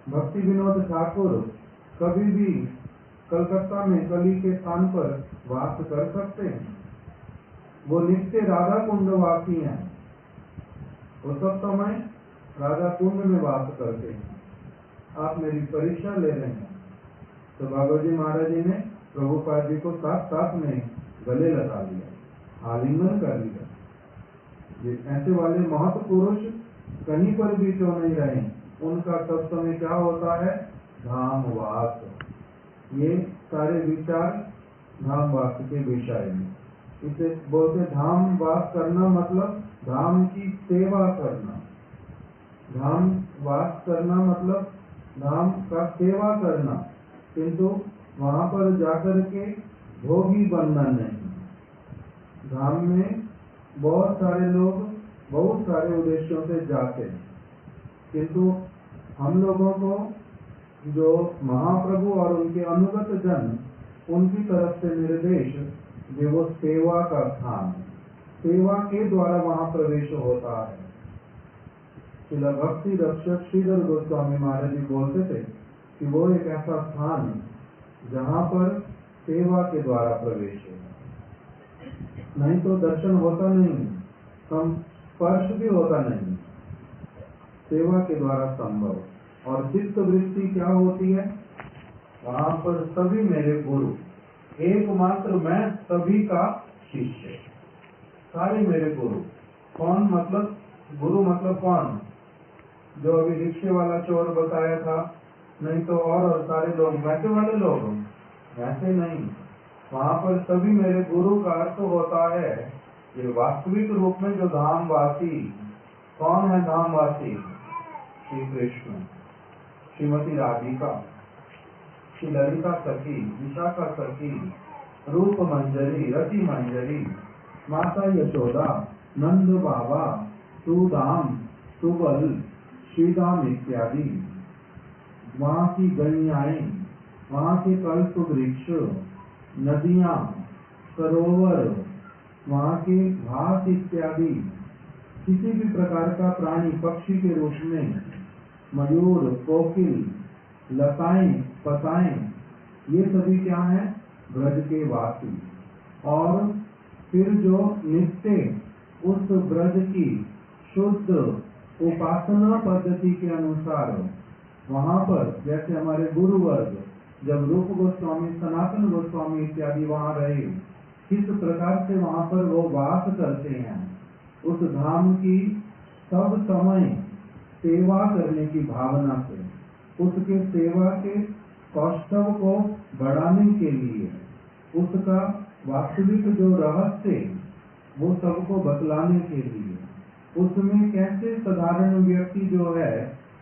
भक्ति विनोद ठाकुर कभी भी कलकत्ता में कली के स्थान पर वास कर सकते हैं, वो नित्य राधा कुंड वासी हैं, वो सब समय राधा कुंड में वास करते हैं, आप मेरी परीक्षा ले रहे हैं। तो बाबा जी महाराज जी ने प्रभुपाद जी को साथ साथ में गले लगा लिया, आलिंगन कर लिया। ये ऐसे वाले महत्व पुरुष कहीं पर भी क्यों नहीं रहे, उनका सब समय क्या होता है? धामवास। ये सारे विचार धामवास के विषय में। इसे बोलते धाम वास करना मतलब धाम की सेवा करना। धाम वास करना मतलब धाम का सेवा करना, किंतु वहां पर जाकर के भोगी बनना नहीं। धाम में बहुत सारे लोग बहुत सारे उद्देश्यों से जाते हैं, किंतु हम लोगों को जो महाप्रभु और उनके अनुगत जन उनकी तरफ से निर्देश जो वो सेवा का स्थान, सेवा के द्वारा वहां प्रवेश होता है। श्रील भक्ति रक्षक श्रीधर गोस्वामी महाराज जी बोलते थे कि वो एक ऐसा स्थान जहाँ पर सेवा के द्वारा प्रवेश है, नहीं तो दर्शन होता नहीं, स्पर्श भी होता नहीं, सेवा के द्वारा संभव। और चित्त वृत्ति क्या होती है? वहां पर सभी मेरे गुरु, एकमात्र मैं सभी का शिष्य। सारे मेरे गुरु। कौन मतलब गुरु मतलब कौन? जो अभी रिक्शे वाला चोर बताया था, नहीं तो और सारे लोग वैसे वाले लोग, वैसे नहीं। वहां पर सभी मेरे गुरु का अर्थ होता है ये वास्तविक रूप में जो धामवासी। कौन है धामवासी? श्री कृष्ण, श्रीमती राधिका, श्री ललिता सखी, विशाखा सखी, रूप मंजरी, रति मंजरी, माता यशोदा, नंद बाबा, सुदाम, सुबल, श्रीदाम इत्यादि। वहाँ की गैयाएं, वहाँ के कल्प वृक्ष, नदियाँ, सरोवर, वहाँ के घास इत्यादि, किसी भी प्रकार का प्राणी पक्षी के रूप में मयूर, कोकिल, लताएं, पताएं, ये सभी क्या है? ब्रज के वासी। और फिर जो नित्य उस ब्रज की शुद्ध उपासना पद्धति के अनुसार वहाँ पर, जैसे हमारे गुरु वर्ग जब रूप गोस्वामी, सनातन गोस्वामी इत्यादि वहाँ रहे, किस प्रकार से वहाँ पर वो वास करते हैं, उस धाम की सब समय सेवा करने की भावना से, उसके सेवा के कौशल को बढ़ाने के लिए, उसका वास्तविक जो रहस्य वो सबको बतलाने के लिए, उसमें कैसे साधारण व्यक्ति जो है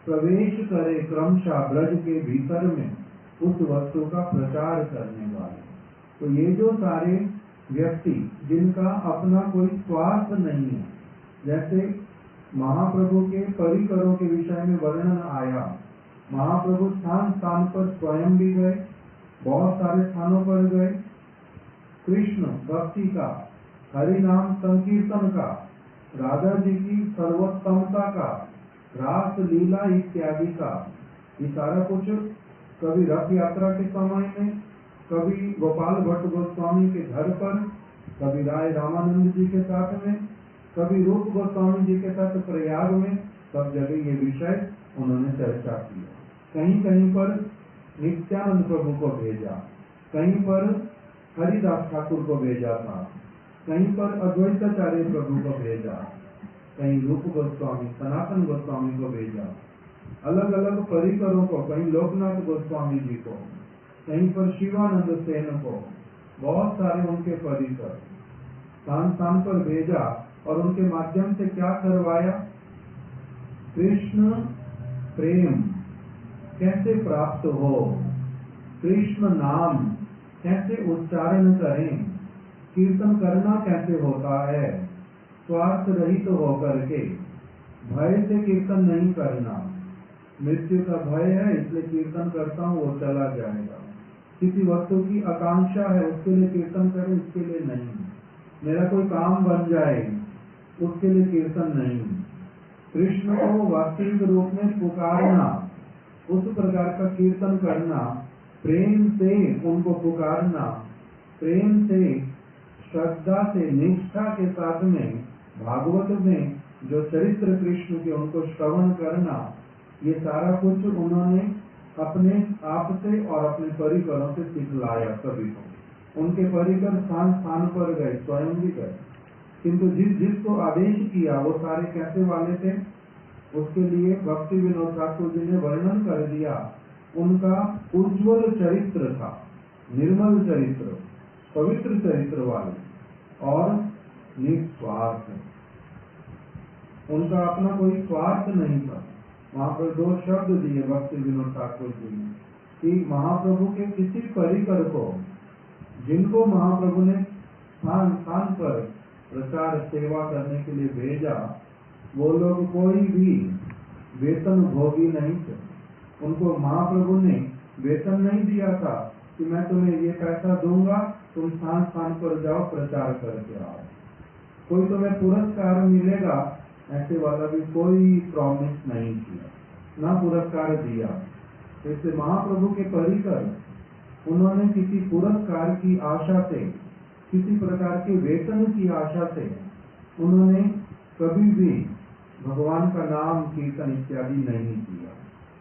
प्रवेश करे क्रमशः ब्रज के भीतर में, उस वस्तु का प्रचार करने वाले। तो ये जो सारे व्यक्ति जिनका अपना कोई स्वार्थ नहीं है, जैसे महाप्रभु के परिकरों के विषय में वर्णन आया, महाप्रभु स्थान स्थान पर स्वयं भी गए, बहुत सारे स्थानों पर गए, कृष्ण भक्ति का, हरि नाम संकीर्तन का, राधा जी की सर्वोत्तमता का, रास लीला इत्यादि का, ये सारा कुछ कभी रथ यात्रा के समय में, कभी गोपाल भट्ट गोस्वामी के घर पर, कभी राय रामानंद जी के साथ में, कभी रूप गोस्वामी जी के साथ प्रयाग में, सब जगह ये विषय उन्होंने चर्चा किया। कहीं कहीं पर नित्यानंद प्रभु को भेजा, कहीं पर हरिदास ठाकुर को भेजा था, कहीं पर अद्वैताचार्य प्रभु को भेजा, कहीं रूप गोस्वामी, सनातन गोस्वामी को भेजा, अलग अलग परिकरों को, कहीं लोकनाथ गोस्वामी जी को, कहीं पर शिवानंद सेन को, बहुत सारे उनके परिकर स्थान स्थान पर भेजा और उनके माध्यम से क्या करवाया? कृष्ण प्रेम कैसे प्राप्त हो, कृष्ण नाम कैसे उच्चारण करें, कीर्तन करना कैसे होता है, स्वार्थ रहित होकर के, भय से कीर्तन नहीं करना, मृत्यु का भय है इसलिए कीर्तन करता हूँ वो चला जाएगा, किसी वस्तु की आकांक्षा है उसके लिए कीर्तन करें, उसके लिए नहीं, मेरा कोई काम बन जाए उसके लिए कीर्तन नहीं, कृष्ण को वास्तविक रूप में पुकारना, उस प्रकार का कीर्तन करना, प्रेम से उनको पुकारना, प्रेम से, श्रद्धा से, निष्ठा के साथ में भागवत में जो चरित्र कृष्ण के उनको श्रवण करना, ये सारा कुछ उन्होंने अपने आप से और अपने परिकरों से सिखलाया सभी को। उनके परिकर स्थान स्थान पर गए, स्वयं भी गए, किंतु जिसको आदेश किया वो सारे कैसे वाले थे, उसके लिए भक्ति विनोद ठाकुर जी ने वर्णन कर दिया। उनका उज्ज्वल चरित्र था, निर्मल चरित्र, पवित्र चरित्र वाले और निस्वार्थ, उनका अपना कोई स्वार्थ नहीं था। वहाँ पर दो शब्द दिए भक्ति विनोद ठाकुर जी ने कि महाप्रभु के किसी परिकर को, जिनको महाप्रभु ने स्थान स्थान पर प्रचार सेवा करने के लिए भेजा, वो लोग कोई भी वेतन भोगी नहीं थे। उनको महाप्रभु ने वेतन नहीं दिया था कि मैं तुम्हें ये पैसा दूंगा, तुम स्थान स्थान पर जाओ प्रचार करके आओ, कोई तुम्हें पुरस्कार मिलेगा, ऐसे वाला भी कोई प्रॉमिस नहीं किया, ना पुरस्कार दिया। इससे महाप्रभु के परिकर उन्होंने किसी पुरस्कार की आशा से, किसी प्रकार के वेतन की आशा से उन्होंने कभी भी भगवान का नाम कीर्तन इत्यादि नहीं किया।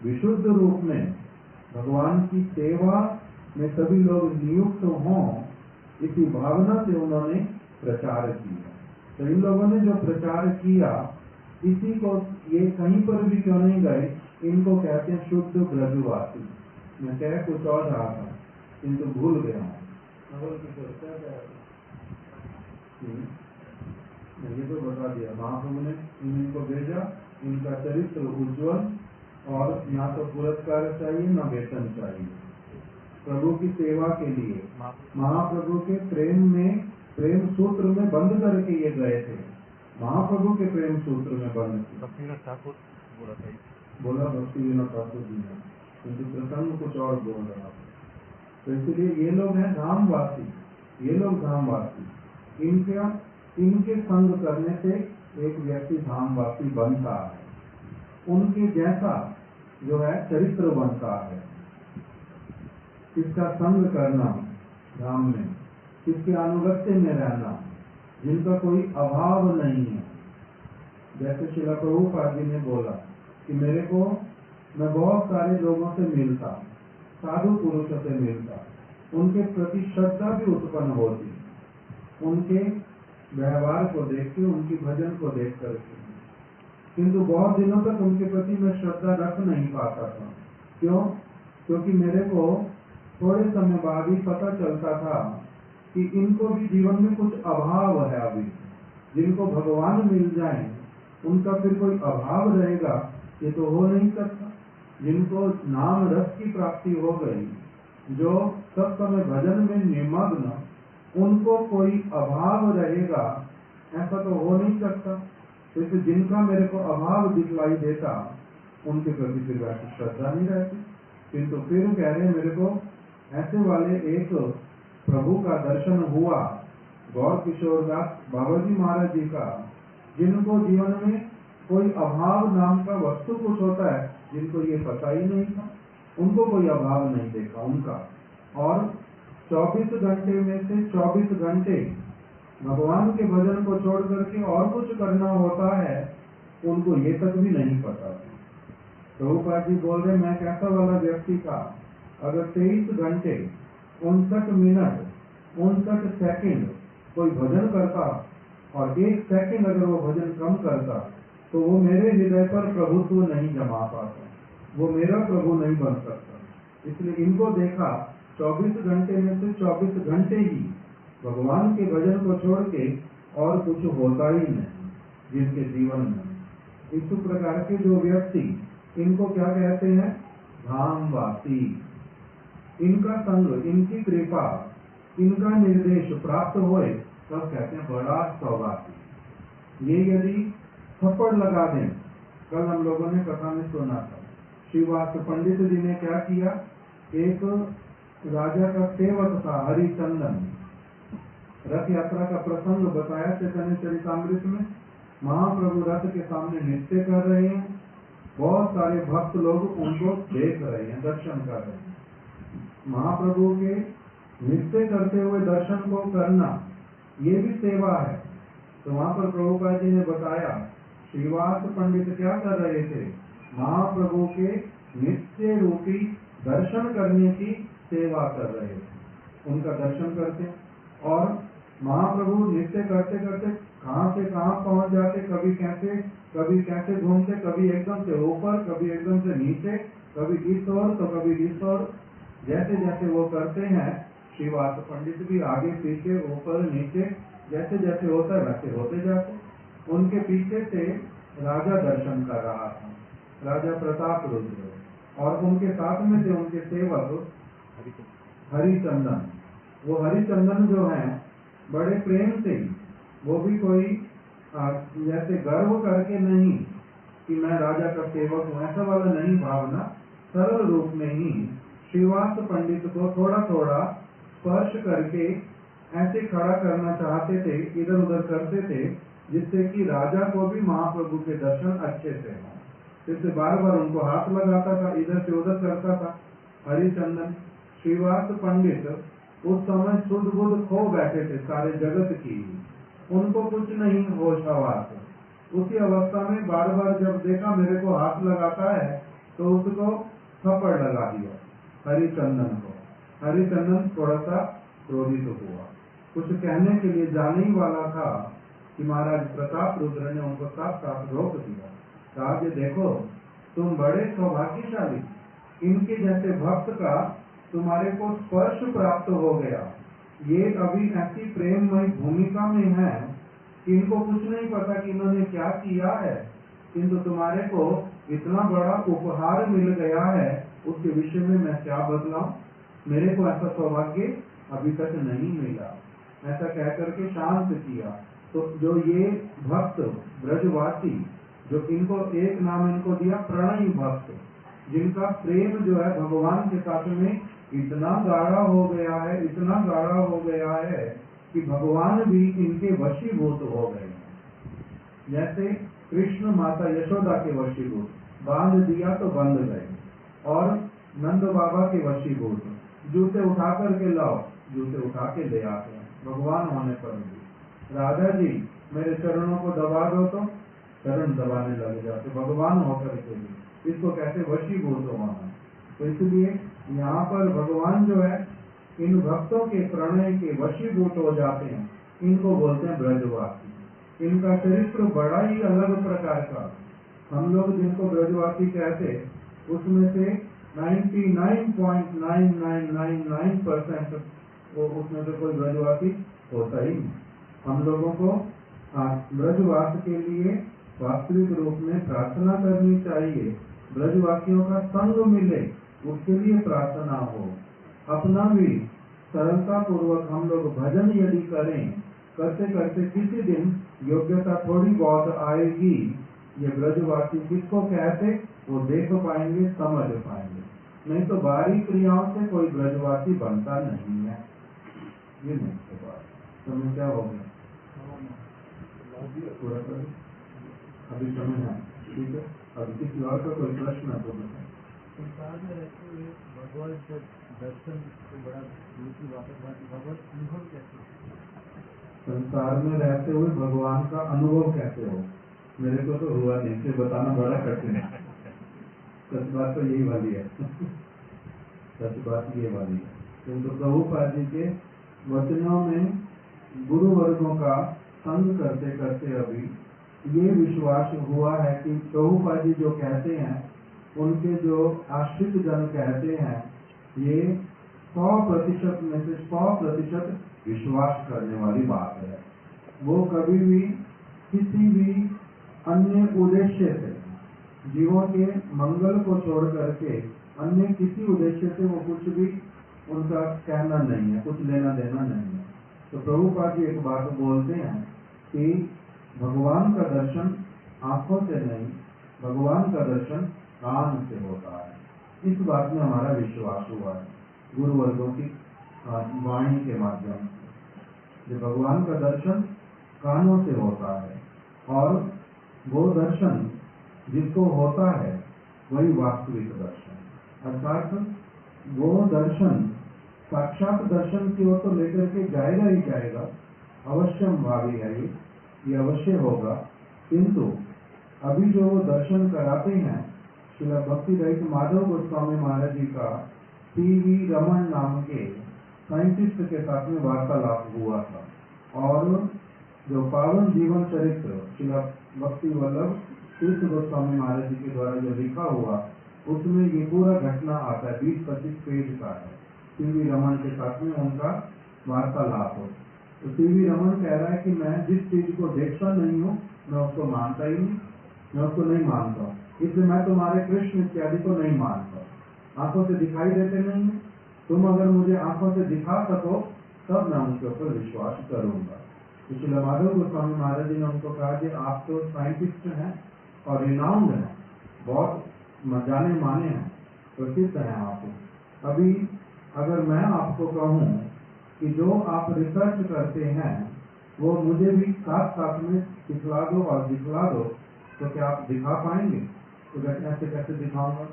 विशुद्ध रूप में भगवान की सेवा में सभी लोग नियुक्त हों, इसी भावना से उन्होंने प्रचार किया। तो इन लोगों ने जो प्रचार किया, इसी को ये कहीं पर भी क्यों नहीं गए, इनको कहते हैं शुद्ध ब्रजवासी। मैं कह कुछ और रहा था किंतु भूल गया हूँ। ये तो बता दिया, महाप्रभु ने इनको भेजा, इनका चरित्र उज्ज्वल, और ना तो पुरस्कार चाहिए न वेतन चाहिए। प्रभु की सेवा के लिए महाप्रभु के प्रेम सूत्र में बंद करके ये गए थे। महाप्रभु के प्रेम सूत्र में बंद किया। ठाकुर बोला भक्ति विनोद ठाकुर जी ने, किंतु प्रसंग कुछ और बोल रहा था। तो इसलिए ये लोग हैं धामवासी, ये लोग धामवासी। इनके संग करने से एक व्यक्ति धामवासी बनता है, उनके जैसा जो है चरित्र बनता है। किसका संग करना धाम में, किसके अनुगत्य में रहना, जिनका कोई अभाव नहीं है। जैसे श्रील प्रभुपाद जी ने बोला कि मैं बहुत सारे लोगों से मिलता, साधु पुरुषों से मिलता, उनके प्रति श्रद्धा भी उत्पन्न होती, उनके व्यवहार को देख के, उनकी भजन को देख करके, किंतु बहुत दिनों तक उनके प्रति मैं श्रद्धा रख नहीं पाता था। क्यों? क्योंकि मेरे को थोड़े समय बाद ही पता चलता था कि इनको भी जीवन में कुछ अभाव है। अभी जिनको भगवान मिल जाए उनका फिर कोई अभाव रहेगा, ये तो हो नहीं सकता। जिनको नाम रस की प्राप्ति हो गई, जो सब समय भजन में निमग्न, उनको कोई अभाव रहेगा, ऐसा तो हो नहीं सकता। तो जिनका मेरे को अभाव दिखलाई देता, उनके प्रति फिर वैसी श्रद्धा नहीं रहती। किंतु फिर कह रहे मेरे को ऐसे वाले एक प्रभु का दर्शन हुआ, गौर किशोर दास बाबा जी महाराज जी का, जिनको जीवन में कोई अभाव नाम का वस्तु कुछ होता है, जिनको ये पता ही नहीं था, उनको कोई अभाव नहीं देखा उनका। और 24 घंटे में से 24 घंटे भगवान के भजन को छोड़ करके और कुछ करना होता है, उनको ये तक भी नहीं पता। प्रभुपाद जी बोल रहे मैं कैसा वाला व्यक्ति था, अगर 23 घंटे 59 मिनट 59 सेकंड कोई भजन करता और 1 सेकंड अगर वो भजन कम करता, तो वो मेरे हृदय पर प्रभुत्व नहीं जमा पाता, वो मेरा प्रभु नहीं बन सकता। इसलिए इनको देखा 24 घंटे में से 24 घंटे ही भगवान के भजन को छोड़ के और कुछ होता ही नहीं जिनके जीवन में। इस प्रकार के जो व्यक्ति, इनको क्या कहते हैं? धामवासी। इनका संग, इनकी कृपा, इनका निर्देश प्राप्त होए तब कहते हैं बड़ा सौभाग्य। ये यदि थप्पड़ लगा दें, कल हम लोगों ने कथा में सुना था, श्रीवास पंडित जी ने क्या किया, एक राजा का सेवक था हरिचंदन, रथ यात्रा का प्रसंग बताया चैतन्य चरितामृत में। महाप्रभु रथ के सामने नृत्य कर रहे हैं, बहुत सारे भक्त लोग उनको देख रहे हैं, दर्शन कर रहे हैं। महाप्रभु के नृत्य करते हुए दर्शन को करना, ये भी सेवा है। तो वहां पर प्रभुपाद जी ने बताया, श्रीवास पंडित क्या कर रहे थे, महाप्रभु के नित्य रूपी दर्शन करने की सेवा कर रहे थे। उनका दर्शन करते और महाप्रभु नृत्य करते करते कहां से कहां पहुंच जाते, कभी कैसे घूमते, कभी एकदम से ऊपर, कभी एकदम से नीचे, कभी इस ओर तो कभी इस ओर। जैसे जैसे वो करते हैं, श्रीवास पंडित भी आगे पीछे ऊपर नीचे जैसे जैसे होता है वैसे होते जाते। उनके पीछे से राजा दर्शन कर रहा था, राजा प्रताप रुद्र, और उनके साथ में थे उनके सेवक हरिचंदन। वो हरिचंदन जो है बड़े प्रेम से, वो भी कोई जैसे गर्व करके नहीं कि मैं राजा का सेवक हूँ, ऐसा वाला नहीं भावना, सरल रूप में ही श्रीवास पंडित को थोड़ा थोड़ा स्पर्श करके ऐसे खड़ा करना चाहते थे, इधर उधर करते थे, जिससे कि राजा को भी महाप्रभु के दर्शन अच्छे से हों। इससे बार बार उनको हाथ लगाता था, इधर से उधर करता था हरिचंदन। श्रीवास पंडित उस समय शुद्ध बुद्ध खो बैठे थे सारे जगत की, उनको कुछ नहीं होश हवास। उसी अवस्था में बार बार जब देखा मेरे को हाथ लगाता है, तो उसको थप्पड़ लगा दिया। हरिचंदन को। हरिचंदन थोड़ा सा क्रोधित हुआ, कुछ कहने के लिए जाने ही वाला था कि महाराज प्रताप रुद्र ने उनको साफ साफ रोक दिया। कहा कि देखो तुम बड़े सौभाग्यशाली, इनके जैसे भक्त का तुम्हारे को स्पर्श प्राप्त हो गया। ये अभी ऐसी प्रेममय भूमिका में है कि इनको कुछ नहीं पता कि इन्होंने क्या किया है, किंतु तुम्हारे को इतना बड़ा उपहार मिल गया है, उसके विषय में मैं क्या बदलाऊं। मेरे को ऐसा सौभाग्य अभी तक नहीं मिला। ऐसा कहकर के शांत किया। तो जो ये भक्त ब्रजवासी, जो इनको एक नाम इनको दिया प्रणयी भक्त, जिनका प्रेम जो है भगवान के साथ में इतना गाढ़ा हो गया है, इतना गाढ़ा हो गया है कि भगवान भी इनके वशीभूत हो गए हैं। जैसे कृष्ण माता यशोदा के वशीभूत, बांध दिया तो बंध गए, और नंद बाबा के वशीभूत, जूते उठा करके लाओ, जूते उठा के ले आते हैं भगवान होने पर भी। राधा जी मेरे चरणों को दबा दो तो चरण दबाने लग जाते भगवान होकर के भी। इसको कैसे वशीभूत होना। तो इसलिए यहाँ पर भगवान जो है इन भक्तों के प्रणय के वशीभूत हो जाते हैं, इनको बोलते हैं ब्रजवासी। इनका चरित्र बड़ा ही अलग प्रकार का। हम लोग जिनको ब्रजवासी कहते उसमें से 99.9999% वो उसमें से कोई ब्रजवासी होता ही नहीं। हम लोगों को ब्रजवास के लिए वास्तविक रूप में प्रार्थना करनी चाहिए, ब्रजवासियों का संग मिले उसके लिए प्रार्थना हो। अपना भी सरलता पूर्वक हम लोग भजन यदि करें, करते करते किसी दिन योग्यता थोड़ी बहुत आएगी। ये ब्रजवासी किसको कहते वो देख पाएंगे, समझ पाएंगे। नहीं तो बाहरी क्रियाओं से कोई ब्रजवासी बनता नहीं है। ये मुख्य बात। समय क्या हो गया? पूरा कर अभी समय है, ठीक है। अभी किसी और का कोई प्रश्न है तो बताएं। संसार में रहते हुए भगवान से दर्शन तो बड़ा दूर की बात है, भगवत अनुभव कैसे? संसार में रहते हुए भगवान का अनुभव कैसे हो? मेरे को तो हुआ नहीं, से बताना बड़ा कठिन है। सच बात तो यही वाली है। सच बात ये वाली है। किंतु प्रभुपाद जी के वचनों में गुरु वर्गों का संग करते करते अभी ये विश्वास हुआ है कि प्रभुपाद जी जो कहते हैं, उनके जो आश्रित जन कहते हैं, ये 100% में से 100% विश्वास करने वाली बात है। वो कभी भी किसी भी अन्य उद्देश्य से, जीवों के मंगल को छोड़ करके अन्य किसी उद्देश्य से वो कुछ भी उनका कहना नहीं है, कुछ लेना देना नहीं है। तो प्रभुपाद जी एक बात बोलते हैं कि भगवान का दर्शन आंखों से नहीं, भगवान का दर्शन कान से होता है। इस बात में हमारा विश्वास हुआ है गुरु वर्गों की वाणी के माध्यम से। भगवान का दर्शन कानों से होता है, और वो दर्शन जिसको होता है वही वास्तविक दर्शन। अर्थात वो दर्शन साक्षात दर्शन की ओर तो लेकर के जाएगा ही जाएगा, अवश्यम भावी है ये अवश्य होगा। किंतु अभी जो वो दर्शन कराते हैं, श्रील भक्ति रहित माधव गोस्वामी महाराज जी का टी.वी. रमन नाम के साइंटिस्ट के साथ में वार्तालाप हुआ था, और जो पावन जीवन चरित्र श्रील भक्ति वल्लभ तीर्थ गोस्वामी महाराज जी के द्वारा जो लिखा हुआ, उसमें ये पूरा घटना आता है। 20-25 पेज का है। टी.वी. रमन के साथ में उनका वार्तालाप हो। तो टी.वी. रमन कह रहा है कि मैं जिस चीज को देखता नहीं हूँ मैं उसको मानता ही नहीं, मैं उसको नहीं मानता हूँ। इसलिए मैं तुम्हारे कृष्ण इत्यादि को नहीं मानता। आंखों से दिखाई देते नहीं, तुम अगर मुझे आंखों से दिखा सको तब मैं उनके ऊपर विश्वास करूंगा। तो श्रील माधव गोस्वामी महाराज जी ने उनको कहा कि आप तो साइंटिस्ट हैं और रिनाउंड हैं, बहुत जाने माने हैं, प्रसिद्ध हैं आप। अभी अगर मैं आपको कहूँ कि जो आप रिसर्च करते हैं वो मुझे भी साथ साथ में दिखला दो और दिखला दो, तो क्या आप दिखा पाएंगे? तो ऐसे कैसे दिखाऊंगा?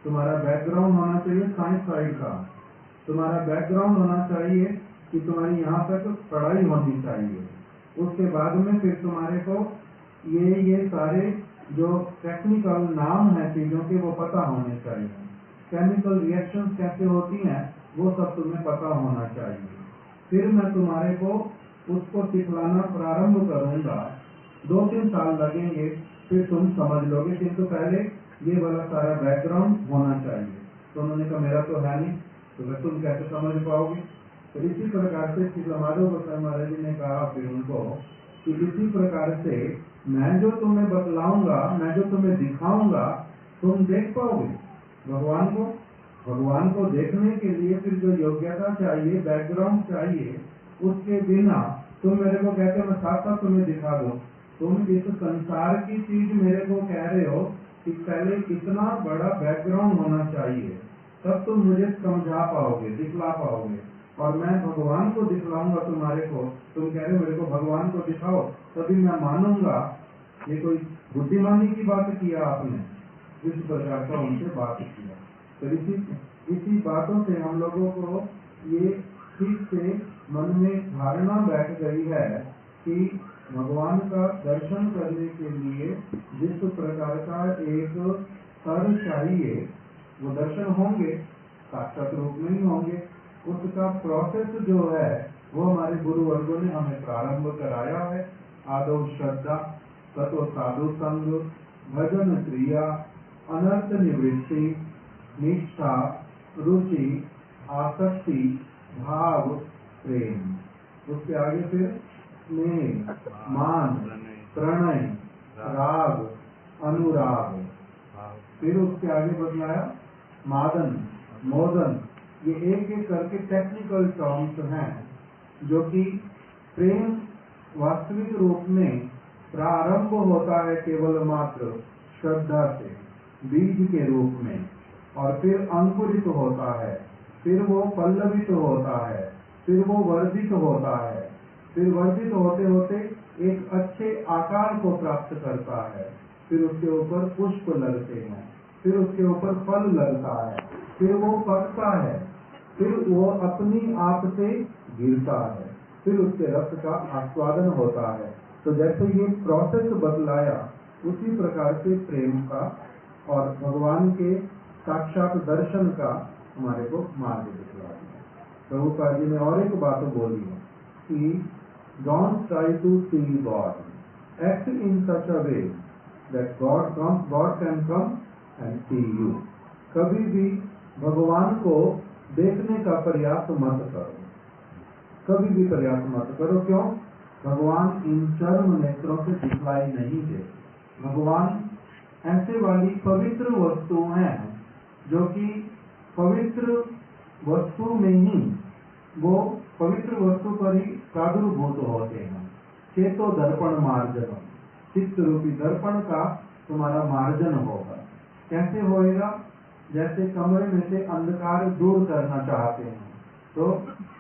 तुम्हारा बैकग्राउंड होना चाहिए साइंस साइड का, तुम्हारा बैकग्राउंड होना चाहिए कि तुम्हारी यहाँ तक पढ़ाई होनी चाहिए, उसके बाद में फिर तुम्हारे को ये सारे जो टेक्निकल नाम है चीजों के वो पता होने चाहिए। केमिकल रिएक्शंस कैसे होती हैं, वो सब तुम्हें पता होना चाहिए। फिर मैं तुम्हारे को उसको सिखलाना प्रारंभ करूंगा। 2-3 साल लगेंगे, फिर तुम समझ लोगे, किंतु पहले ये वाला सारा बैकग्राउंड होना चाहिए। तो उन्होंने कहा मेरा तो है नहीं, तो फिर तुम कैसे समझ पाओगे। तो इसी प्रकार से श्री माधव गोसाई महाराज जी ने कहा फिर उनको कि इसी प्रकार से मैं जो तुम्हें बतलाऊंगा, मैं जो तुम्हें दिखाऊंगा, तुम देख पाओगे भगवान को। भगवान को देखने के लिए फिर जो योग्यता चाहिए, बैकग्राउंड चाहिए, उसके बिना तुम मेरे को कहते हो मैं साथ साथ तुम्हें दिखा दूं। तुम इस संसार की चीज मेरे को कह रहे हो कि पहले इतना बड़ा बैकग्राउंड होना चाहिए, तब तुम मुझे समझा पाओगे, दिखला पाओगे। और मैं भगवान को दिखलाऊंगा तुम्हारे को। तुम कह रहे हो मेरे को भगवान को दिखाओ, तभी मैं मानूंगा। ये कोई बुद्धिमानी की बात किया आपने, इस प्रकार का उनसे बात किया। तो इसी बातों से हम लोगों को ये ठीक से मन में धारणा बैठ गई है कि भगवान का दर्शन करने के लिए जिस प्रकार का एक स्तर चाहिए, वो दर्शन होंगे, साक्षात रूप में ही होंगे। उसका प्रोसेस जो है वो हमारे गुरु वर्गों ने हमें प्रारंभ कराया है। आदौ श्रद्धा, ततो साधु संग, भजन क्रिया, अनर्थ निवृत्ति, निष्ठा, रुचि, आसक्ति, भाव, प्रेम। उसके आगे फिर स्नेह, मान, प्रणय, राग, अनुराग। फिर उसके आगे बतलाया मादन, मोदन। ये एक एक करके टेक्निकल टर्म्स हैं, जो कि प्रेम वास्तविक रूप में प्रारंभ होता है केवल मात्र श्रद्धा से, बीज के रूप में, और फिर अंकुरित होता है, फिर वो पल्लवित होता है, फिर वो वर्धित होता है, फिर वर्धित होते होते एक अच्छे आकार को प्राप्त करता है। फिर उसके ऊपर पुष्प लगते हैं, फिर उसके ऊपर फल लगता है, फिर वो पकता है, फिर वो अपनी आप से गिरता है, फिर उसके रस का आस्वादन होता है। तो जैसे ये प्रोसेस बतलाया, उसी प्रकार से प्रेम का और भगवान के साक्षात दर्शन का हमारे को मार्ग दिखला दिया। प्रभुपाद जी ने और एक बात बोली है कि don't try to see God, act in such a way that God can come and see you. कभी भी भगवान को देखने का प्रयास मत करो, कभी भी प्रयास मत करो। क्यों? भगवान इन चर्म नेत्रों से दिखलाई नहीं देते। भगवान ऐसे वाली पवित्र वस्तु हैं जो कि पवित्र वस्तु में ही, वो पवित्र वस्तु पर ही प्रादुर्भूत होते हैं। चेतो दर्पण मार्जन, चित्त रूपी दर्पण का तुम्हारा मार्जन होगा। कैसे होएगा? जैसे कमरे में से अंधकार दूर करना चाहते हैं तो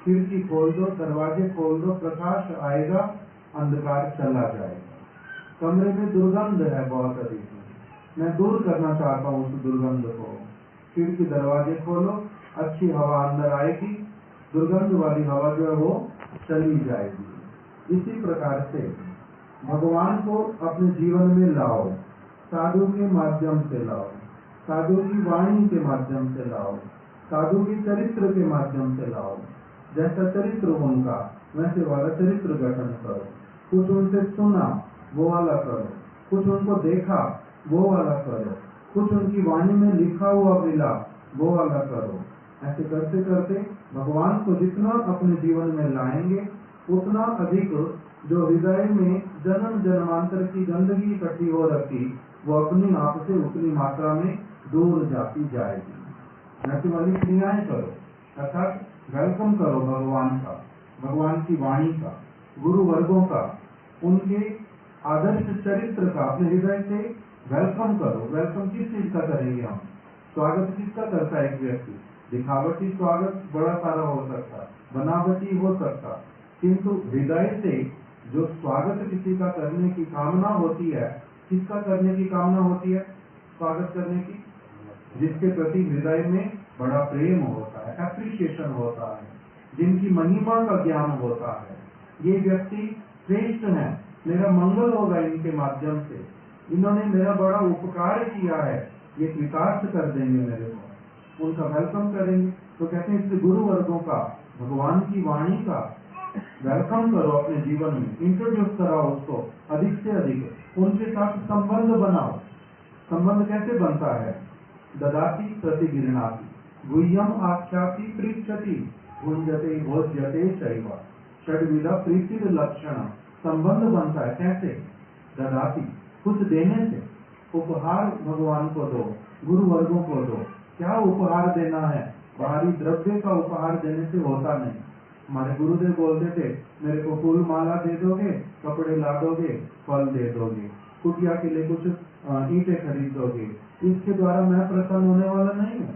खिड़की खोल दो, दरवाजे खोल दो, प्रकाश आएगा, अंधकार चला जाएगा। कमरे में दुर्गंध है बहुत अधिक, मैं दूर करना चाहता हूँ उस दुर्गंध को, खिड़की दरवाजे खोलो, अच्छी हवा अंदर आएगी, दुर्गंध वाली हवा जो है वो चली जाएगी। इसी प्रकार से भगवान को अपने जीवन में लाओ, साधु के माध्यम से लाओ, साधु की वाणी के माध्यम से लाओ, साधु के चरित्र के माध्यम से लाओ। जैसा चरित्र उनका वैसे वाला चरित्र गठन करो। कुछ उनसे सुना वो वाला करो, कुछ उनको देखा वो वाला करो, कुछ उनकी वाणी में लिखा हुआ मिला वो वाला करो। ऐसे करते करते भगवान को जितना अपने जीवन में लाएंगे, उतना अधिक जो हृदय में जन्म जन्मांतर की गंदगी इकट्ठी हो रखी, वो अपनी आप से उतनी मात्रा में दूर जाती जाएगी। ऐसी वाली क्रियाएं करो, अर्थात वेलकम करो भगवान का, भगवान की वाणी का, गुरु वर्गों का, उनके आदर्श चरित्र का अपने हृदय से वेलकम करो। वेलकम किस चीज का करेंगे हम? स्वागत किसका करता है एक व्यक्ति? दिखावटी स्वागत बड़ा सारा हो सकता, बनावटी हो सकता, किंतु हृदय से जो स्वागत किसी का करने की कामना होती है, किसका करने की कामना होती है? स्वागत करने की, जिसके प्रति हृदय में बड़ा प्रेम होता है, एप्रिशिएशन होता है, जिनकी महिमा का ज्ञान होता है। ये व्यक्ति श्रेष्ठ है, मेरा मंगल होगा इनके माध्यम से, इन्होंने मेरा बड़ा उपकार किया है, ये कृतार्थ कर देंगे मेरे को। उनका वेलकम करेंगे। तो कहते हैं इसलिए गुरु वर्गों का, भगवान की वाणी का वेलकम करो अपने जीवन में, इंट्रोड्यूस कराओ उसको अधिक से अधिक, उनके साथ संबंध बनाओ। संबंध कैसे बनता है? ददाति प्रतिगृह्णाति, गुह्यम आख्याति पृच्छति, भुंजते भोज्यते चैव, षड्विध प्रीतिर लक्षण। संबंध बनता है कैसे? ददाति, कुछ देने से। उपहार भगवान को दो, गुरु वर्गों को दो। क्या उपहार देना है? बाहरी द्रव्य का उपहार देने से होता नहीं। हमारे गुरुदेव बोलते थे, मेरे को फूल माला दे दोगे, कपड़े ला दोगे, फल दे दोगे, कुटिया के लिए कुछ ईंटें खरीद दोगे, इसके द्वारा मैं प्रसन्न होने वाला नहीं हूँ।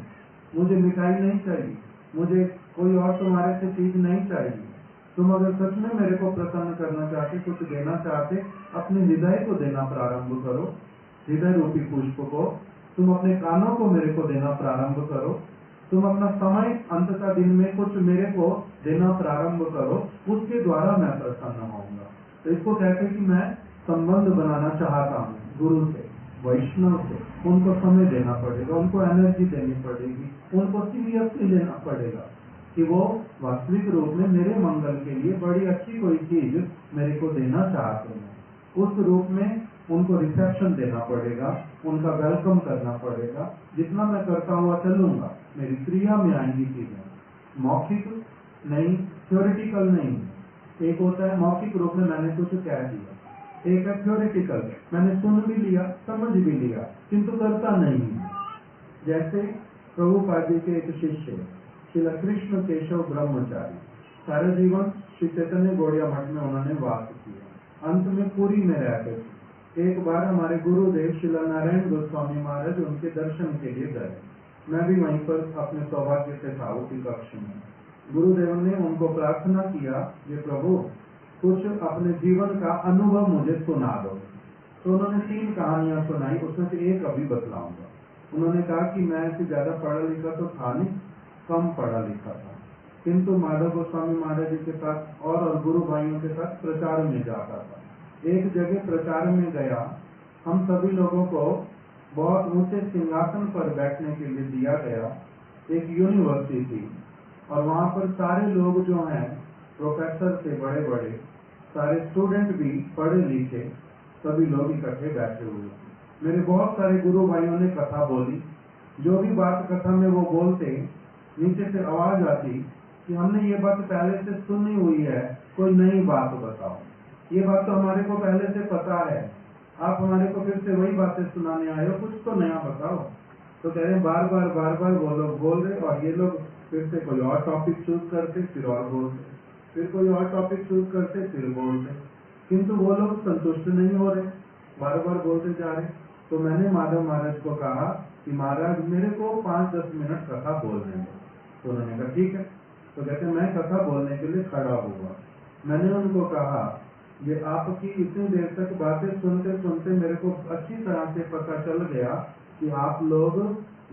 मुझे मिठाई नहीं चाहिए, मुझे कोई और तुम्हारे से चीज नहीं चाहिए। तुम अगर सच में मेरे को प्रसन्न करना चाहते, कुछ देना चाहते, अपने हृदय को देना प्रारंभ करो, हृदय रूपी पुष्प को। तुम अपने कानों को मेरे को देना प्रारंभ करो, तुम अपना समय अंततः दिन में कुछ मेरे को देना प्रारंभ करो, उसके द्वारा मैं प्रसन्न होऊंगा। तो इसको कहते हैं कि मैं संबंध बनाना चाहता हूँ गुरु से, वैष्णव से। उनको समय देना पड़ेगा, उनको एनर्जी देनी पड़ेगी, उनको सीरियसली लेना पड़ेगा कि वो वास्तविक रूप में मेरे मंगल के लिए बड़ी अच्छी कोई चीज मेरे को देना चाहते हैं। उस रूप में उनको रिसेप्शन देना पड़ेगा, उनका वेलकम करना पड़ेगा। जितना मैं करता हुआ चलूंगा, मेरी क्रिया में आएंगी चीजें, मौखिक नहीं, थ्योरेटिकल नहीं। एक होता है मौखिक रूप में मैंने कुछ कह दिया, एक है थ्योरेटिकल, मैंने सुन भी लिया, समझ भी लिया, किंतु करता नहीं। जैसे प्रभुपाद जी के एक शिष्य श्री कृष्ण केशव ब्रह्मचारी, सारा जीवन श्री चैतन्य गौड़िया मठ में उन्होंने वास किया, अंत में पुरी में रहते थे। एक बार हमारे गुरुदेव श्री नारायण गोस्वामी महाराज उनके दर्शन के लिए गए। मैं भी वहीं पर अपने सौभाग्य से था उसी कक्ष में। गुरुदेव ने उनको प्रार्थना किया, ये प्रभु कुछ अपने जीवन का अनुभव मुझे सुना दो। तो उन्होंने 3 कहानियां सुनाई, उसमें से एक अभी बतलाऊंगा। उन्होंने कहा कि मैं ऐसे ज्यादा पढ़ा लिखा तो था नहीं, कम पढ़ा लिखा था, किंतु माधव गोस्वामी महाराज जी के साथ और गुरु भाइयों के साथ प्रचार में जाता था। एक जगह प्रचार में गया, हम सभी लोगों को बहुत ऊंचे सिंहासन पर बैठने के लिए दिया गया। एक यूनिवर्सिटी थी और वहाँ पर सारे लोग जो हैं प्रोफेसर से बड़े बड़े, सारे स्टूडेंट भी पढ़े लिखे, सभी लोग इकट्ठे बैठे हुए। मेरे बहुत सारे गुरु भाइयों ने कथा बोली। जो भी बात कथा में वो बोलते, नीचे से आवाज आती कि हमने ये बात पहले से सुनी हुई है, कोई नई बात बताओ। ये बात तो हमारे को पहले से पता है, आप हमारे को फिर से वही बातें सुनाने आए हो, कुछ तो नया बताओ। तो कह रहे बार बार वो लोग बोल रहे, और ये लोग फिर से कोई और टॉपिक चूज करते, फिर और बोलते, फिर कोई और टॉपिक चूज करते, फिर बोलते, किंतु वो लोग संतुष्ट नहीं हो रहे, बार बार बोलते जा रहे। तो मैंने माधव महाराज को कहा कि महाराज मेरे को 5-10 मिनट कथा बोलने दो। तो उन्होंने कहा ठीक है। तो कहते मैं कथा बोलने के लिए खड़ा हुआ। मैंने उनको कहा ये आपकी इतनी देर तक बातें सुनते सुनते मेरे को अच्छी तरह से पता चल गया कि आप लोग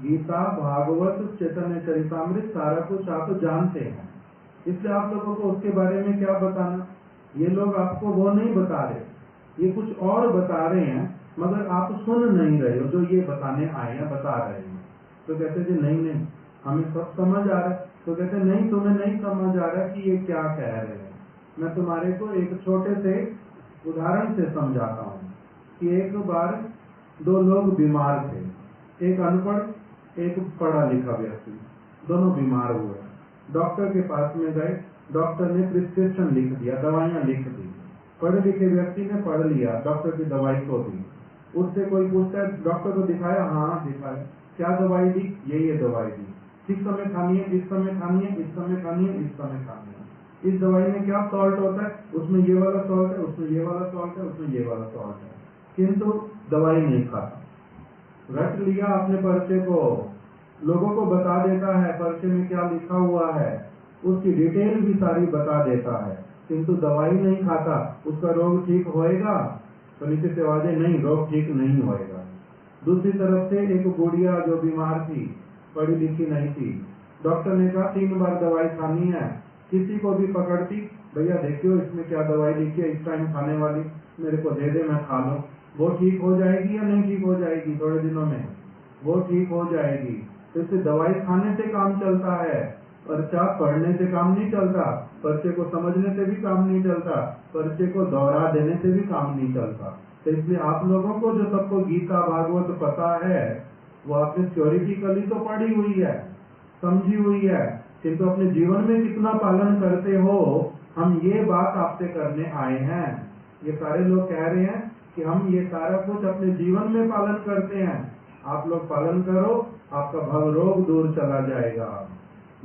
गीता, भागवत, चैतन्य चरितामृत सारा कुछ आप जानते हैं, इसलिए आप लोगों को उसके बारे में क्या बताना। ये लोग आपको वो नहीं बता रहे, ये कुछ और बता रहे हैं, मगर आप सुन नहीं रहे हो जो ये बताने आए हैं, बता रहे हैं। तो कहते जी नहीं हमें सब समझ आ रहा है। तो कहते नहीं तुम्हें नहीं समझ आ रहा कि ये क्या कह रहे हैं। मैं तुम्हारे को एक छोटे से उदाहरण से समझाता हूँ कि एक बार 2 लोग बीमार थे, एक अनपढ़, एक पढ़ा लिखा व्यक्ति, दोनों बीमार हुए। डॉक्टर के पास में गए, डॉक्टर ने प्रिस्क्रिप्शन लिख दिया, दवाइयाँ लिख दी। पढ़े लिखे व्यक्ति ने पढ़ लिया, डॉक्टर की दवाई को दी। उससे कोई पूछता है डॉक्टर को दिखाया, हाँ दिखाया, क्या दवाई दी, ये दवाई दी, इस समय खानी है, इस समय खानी है, इस समय खानी है, इस समय खानी है। इस दवाई में क्या सॉल्ट होता है, उसमें ये वाला सॉल्ट है, उसमें ये वाला सॉल्ट है, उसमें ये वाला सॉल्ट है, किंतु दवाई नहीं खाता। रट लिया अपने पर्चे को, लोगों को बता देता है पर्चे में क्या लिखा हुआ है, उसकी डिटेल भी सारी बता देता है, किंतु दवाई नहीं खाता। उसका रोग ठीक होएगा? तो नीचे से आवाजें नहीं, रोग ठीक नहीं होएगा। दूसरी तरफ से एक बुढ़िया जो बीमार थी, पढ़ी लिखी नहीं थी, डॉक्टर ने कहा 3 बार दवाई खानी है। किसी को भी पकड़ती, भैया देखियो इसमें क्या दवाई लिखी है, इस टाइम खाने वाली, मेरे को दे दे मैं खा लूं। वो ठीक हो जाएगी या नहीं ठीक हो जाएगी? थोड़े दिनों में वो ठीक हो जाएगी। जैसे दवाई खाने से काम चलता है, पर्चा पढ़ने से काम नहीं चलता, पर्चे को समझने से भी काम नहीं चलता, पर्चे को दोहरा देने से भी काम नहीं चलता। तो इसलिए आप लोगों को जो सबको गीता भागवत पता है, वो आपने थ्योरिटिकली तो पढ़ी हुई है, समझी हुई है, किंतु अपने जीवन में कितना पालन करते हो, हम ये बात आपसे करने आए हैं। ये सारे लोग कह रहे हैं कि हम ये सारा कुछ अपने जीवन में पालन करते हैं, आप लोग पालन करो, आपका भव रोग दूर चला जाएगा।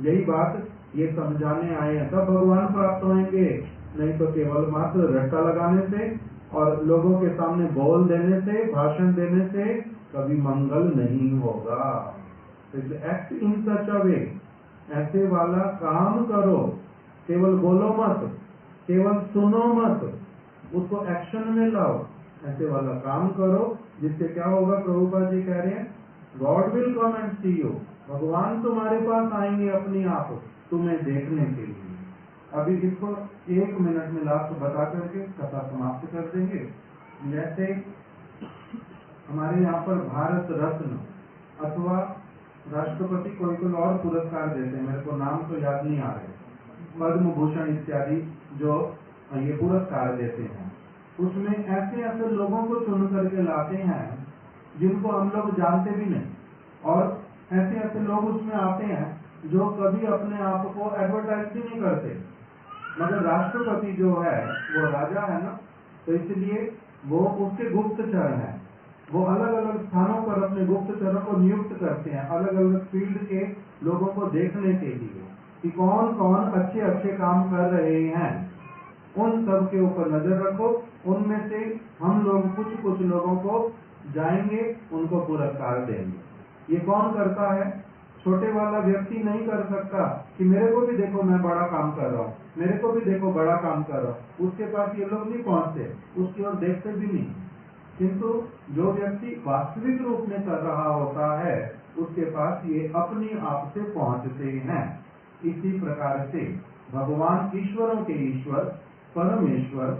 यही बात ये समझाने आए हैं, तब भगवान प्राप्त होंगे, नहीं तो केवल मात्र रट्टा लगाने से और लोगों के सामने बोल देने से, भाषण देने से कभी मंगल नहीं होगा। एक्ट इन सच अ वे, ऐसे वाला काम करो, केवल बोलो मत, केवल सुनो मत, उसको एक्शन में लाओ, ऐसे वाला काम करो, जिससे क्या होगा, प्रभुपाद जी कह रहे हैं, God will come and see you, भगवान तुम्हारे पास आएंगे अपने आप तुम्हें देखने के लिए। अभी इसको 1 मिनट में लास्ट बता करके कथा समाप्त कर देंगे। जैसे हमारे यहाँ पर भारत रत्न अथवा राष्ट्रपति कोई और पुरस्कार देते हैं, मेरे को नाम तो याद नहीं आ रहे, पद्म भूषण इत्यादि जो ये पुरस्कार देते हैं, उसमें ऐसे ऐसे लोगों को चुन करके लाते हैं जिनको हम लोग जानते भी नहीं, और ऐसे ऐसे लोग उसमें आते हैं जो कभी अपने आप को एडवर्टाइज भी नहीं करते, मगर राष्ट्रपति जो है वो राजा है ना, तो इसलिए वो उसके गुप्तचर हैं, वो अलग अलग स्थानों पर अपने गुप्तचरों को नियुक्त करते हैं, अलग अलग फील्ड के लोगों को देखने के लिए कि कौन कौन अच्छे अच्छे काम कर रहे हैं, उन सब के ऊपर नजर रखो, उनमें से हम लोग कुछ लोगों को जाएंगे, उनको पुरस्कार देंगे। ये कौन करता है? छोटे वाला व्यक्ति नहीं कर सकता कि मेरे को भी देखो मैं बड़ा काम कर रहा हूँ, मेरे को भी देखो बड़ा काम कर रहा हूँ, उसके पास ये लोग नहीं पहुँचते, उसकी ओर देखते भी नहीं। किंतु जो व्यक्ति वास्तविक रूप में कर रहा होता है, उसके पास ये अपने आप से पहुँचते हैं। इसी प्रकार से भगवान ईश्वरों के ईश्वर, परमेश्वर,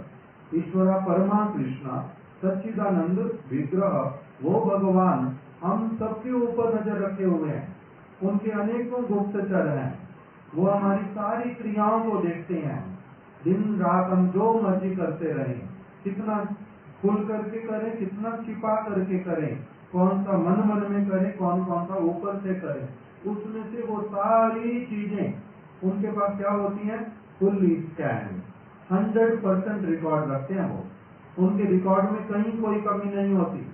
ईश्वरा परमा कृष्णा, सच्चिदानंद विग्रह, वो भगवान हम सबके ऊपर नजर रखे हुए हैं, उनके अनेकों गुप्तचर हैं, वो हमारी सारी क्रियाओं को देखते हैं। दिन रात हम जो मर्जी करते रहें, कितना खुल करके करें, कितना छिपा करके करें, कौन सा मन में करें, कौन सा ऊपर से करें, उसमें से वो सारी चीजें उनके पास क्या होती हैं? फुल्ली स्कैन, 100% रिकॉर्ड रखते हैं वो, उनके रिकॉर्ड में कहीं कोई कमी नहीं होती।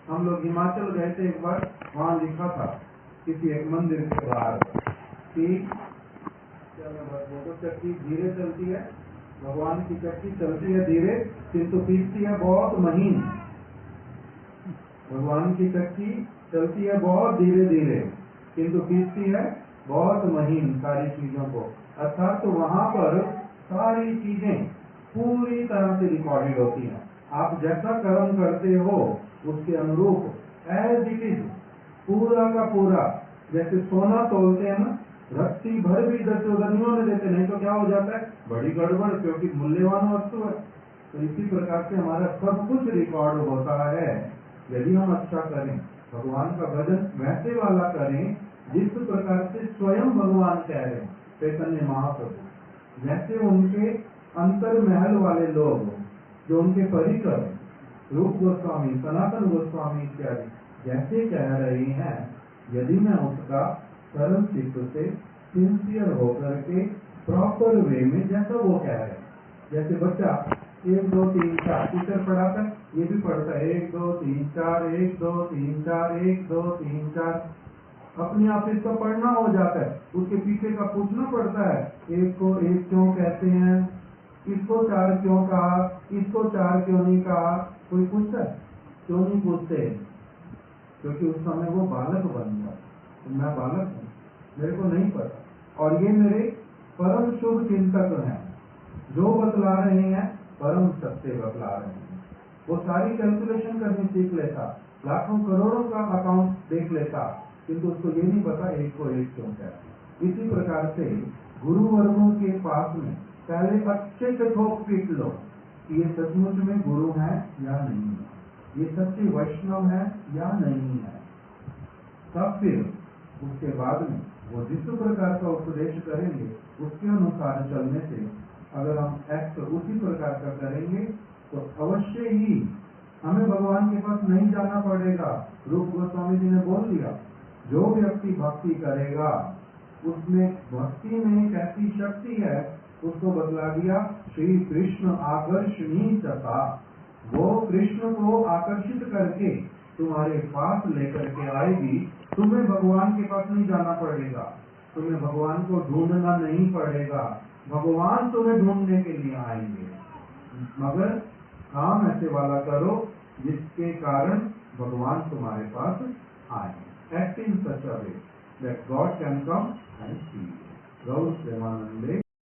हम लोग हिमाचल गए थे एक बार, वहाँ लिखा था किसी एक मंदिर के बाहर कि वो चक्की धीरे चलती है, भगवान की चक्की चलती है धीरे, किंतु पीसती है बहुत महीन। भगवान की चक्की चलती है बहुत धीरे धीरे, किंतु पीसती है बहुत महीन सारी चीजों को। अर्थात तो वहाँ पर सारी चीजें पूरी तरह से रिकॉर्डेड होती हैं। आप जैसा कर्म करते हो उसके अनुरूप एज इट इज पूरा का पूरा, जैसे सोना तोलते हैं ना, रत्ती भर भी 10 उदनियों में देते, नहीं तो क्या हो जाता है? बड़ी गड़बड़, क्योंकि मूल्यवान वस्तु है। तो इसी प्रकार से हमारा सब कुछ रिकॉर्ड होता है। यदि हम अच्छा करें, भगवान का भजन वैसे वाला करें जिस प्रकार से स्वयं भगवान कह रहे हैं, चैतन्य महाप्रभु, जैसे उनके अंतर महल वाले लोग जो उनके परिकर रूप गोस्वामी, सनातन गोस्वामी इत्यादि जैसे कह रहे हैं, यदि मैं उसका सरल चित्त से सिंसियर होकर के प्रॉपर वे में, जैसा वो कह रहे हैं, जैसे बच्चा 1 2 3 4 टीचर पढ़ाता है, ये भी पढ़ता है 1 2 3 4 1 2 3 4 1 2 3 4, अपने आप इसका पढ़ना हो जाता है। उसके पीछे का पूछना पड़ता है, 1 को 1 क्यों कहते हैं, इसको 4 क्यों कहा, इसको 4 क्यों नहीं कहा, कोई पूछता है? क्यों नहीं पूछते? क्योंकि उस समय वो बालक बन गया। तो मैं बालक हूँ, मेरे को नहीं पता, और ये मेरे परम शुभ चिंतक हैं, जो बतला रहे हैं परम सत्य बतला रहे हैं। वो सारी कैलकुलेशन करनी सीख लेता, लाखों करोड़ों का अकाउंट देख लेता, किंतु उसको ये नहीं पता 1 को 1 क्यों कहते। इसी प्रकार से गुरु वर्गों के पास में पहले अच्छे से ठोक पीट लो कि ये सचमुच में गुरु है या नहीं है, ये सच्चे वैष्णव है या नहीं है। तब फिर उसके बाद में वो जिस प्रकार का उपदेश करेंगे उसके अनुसार चलने से अगर हम एक्ट उसी प्रकार का करेंगे तो अवश्य ही हमें भगवान के पास नहीं जाना पड़ेगा। रूप गोस्वामी जी ने बोल दिया, जो व्यक्ति भक्ति करेगा उसमें भक्ति में एक ऐसी शक्ति है, उसको बतला दिया श्री कृष्ण आकर्षणी तथा, वो कृष्ण को आकर्षित करके तुम्हारे पास लेकर के आएगी। तुम्हें भगवान के पास नहीं जाना पड़ेगा, तुम्हें भगवान को ढूंढना नहीं पड़ेगा, भगवान तुम्हें ढूंढने के लिए आएंगे। मगर काम ऐसे वाला करो जिसके कारण भगवान तुम्हारे पास आए। Act in such a way that God can come and see you. Gaur Premanande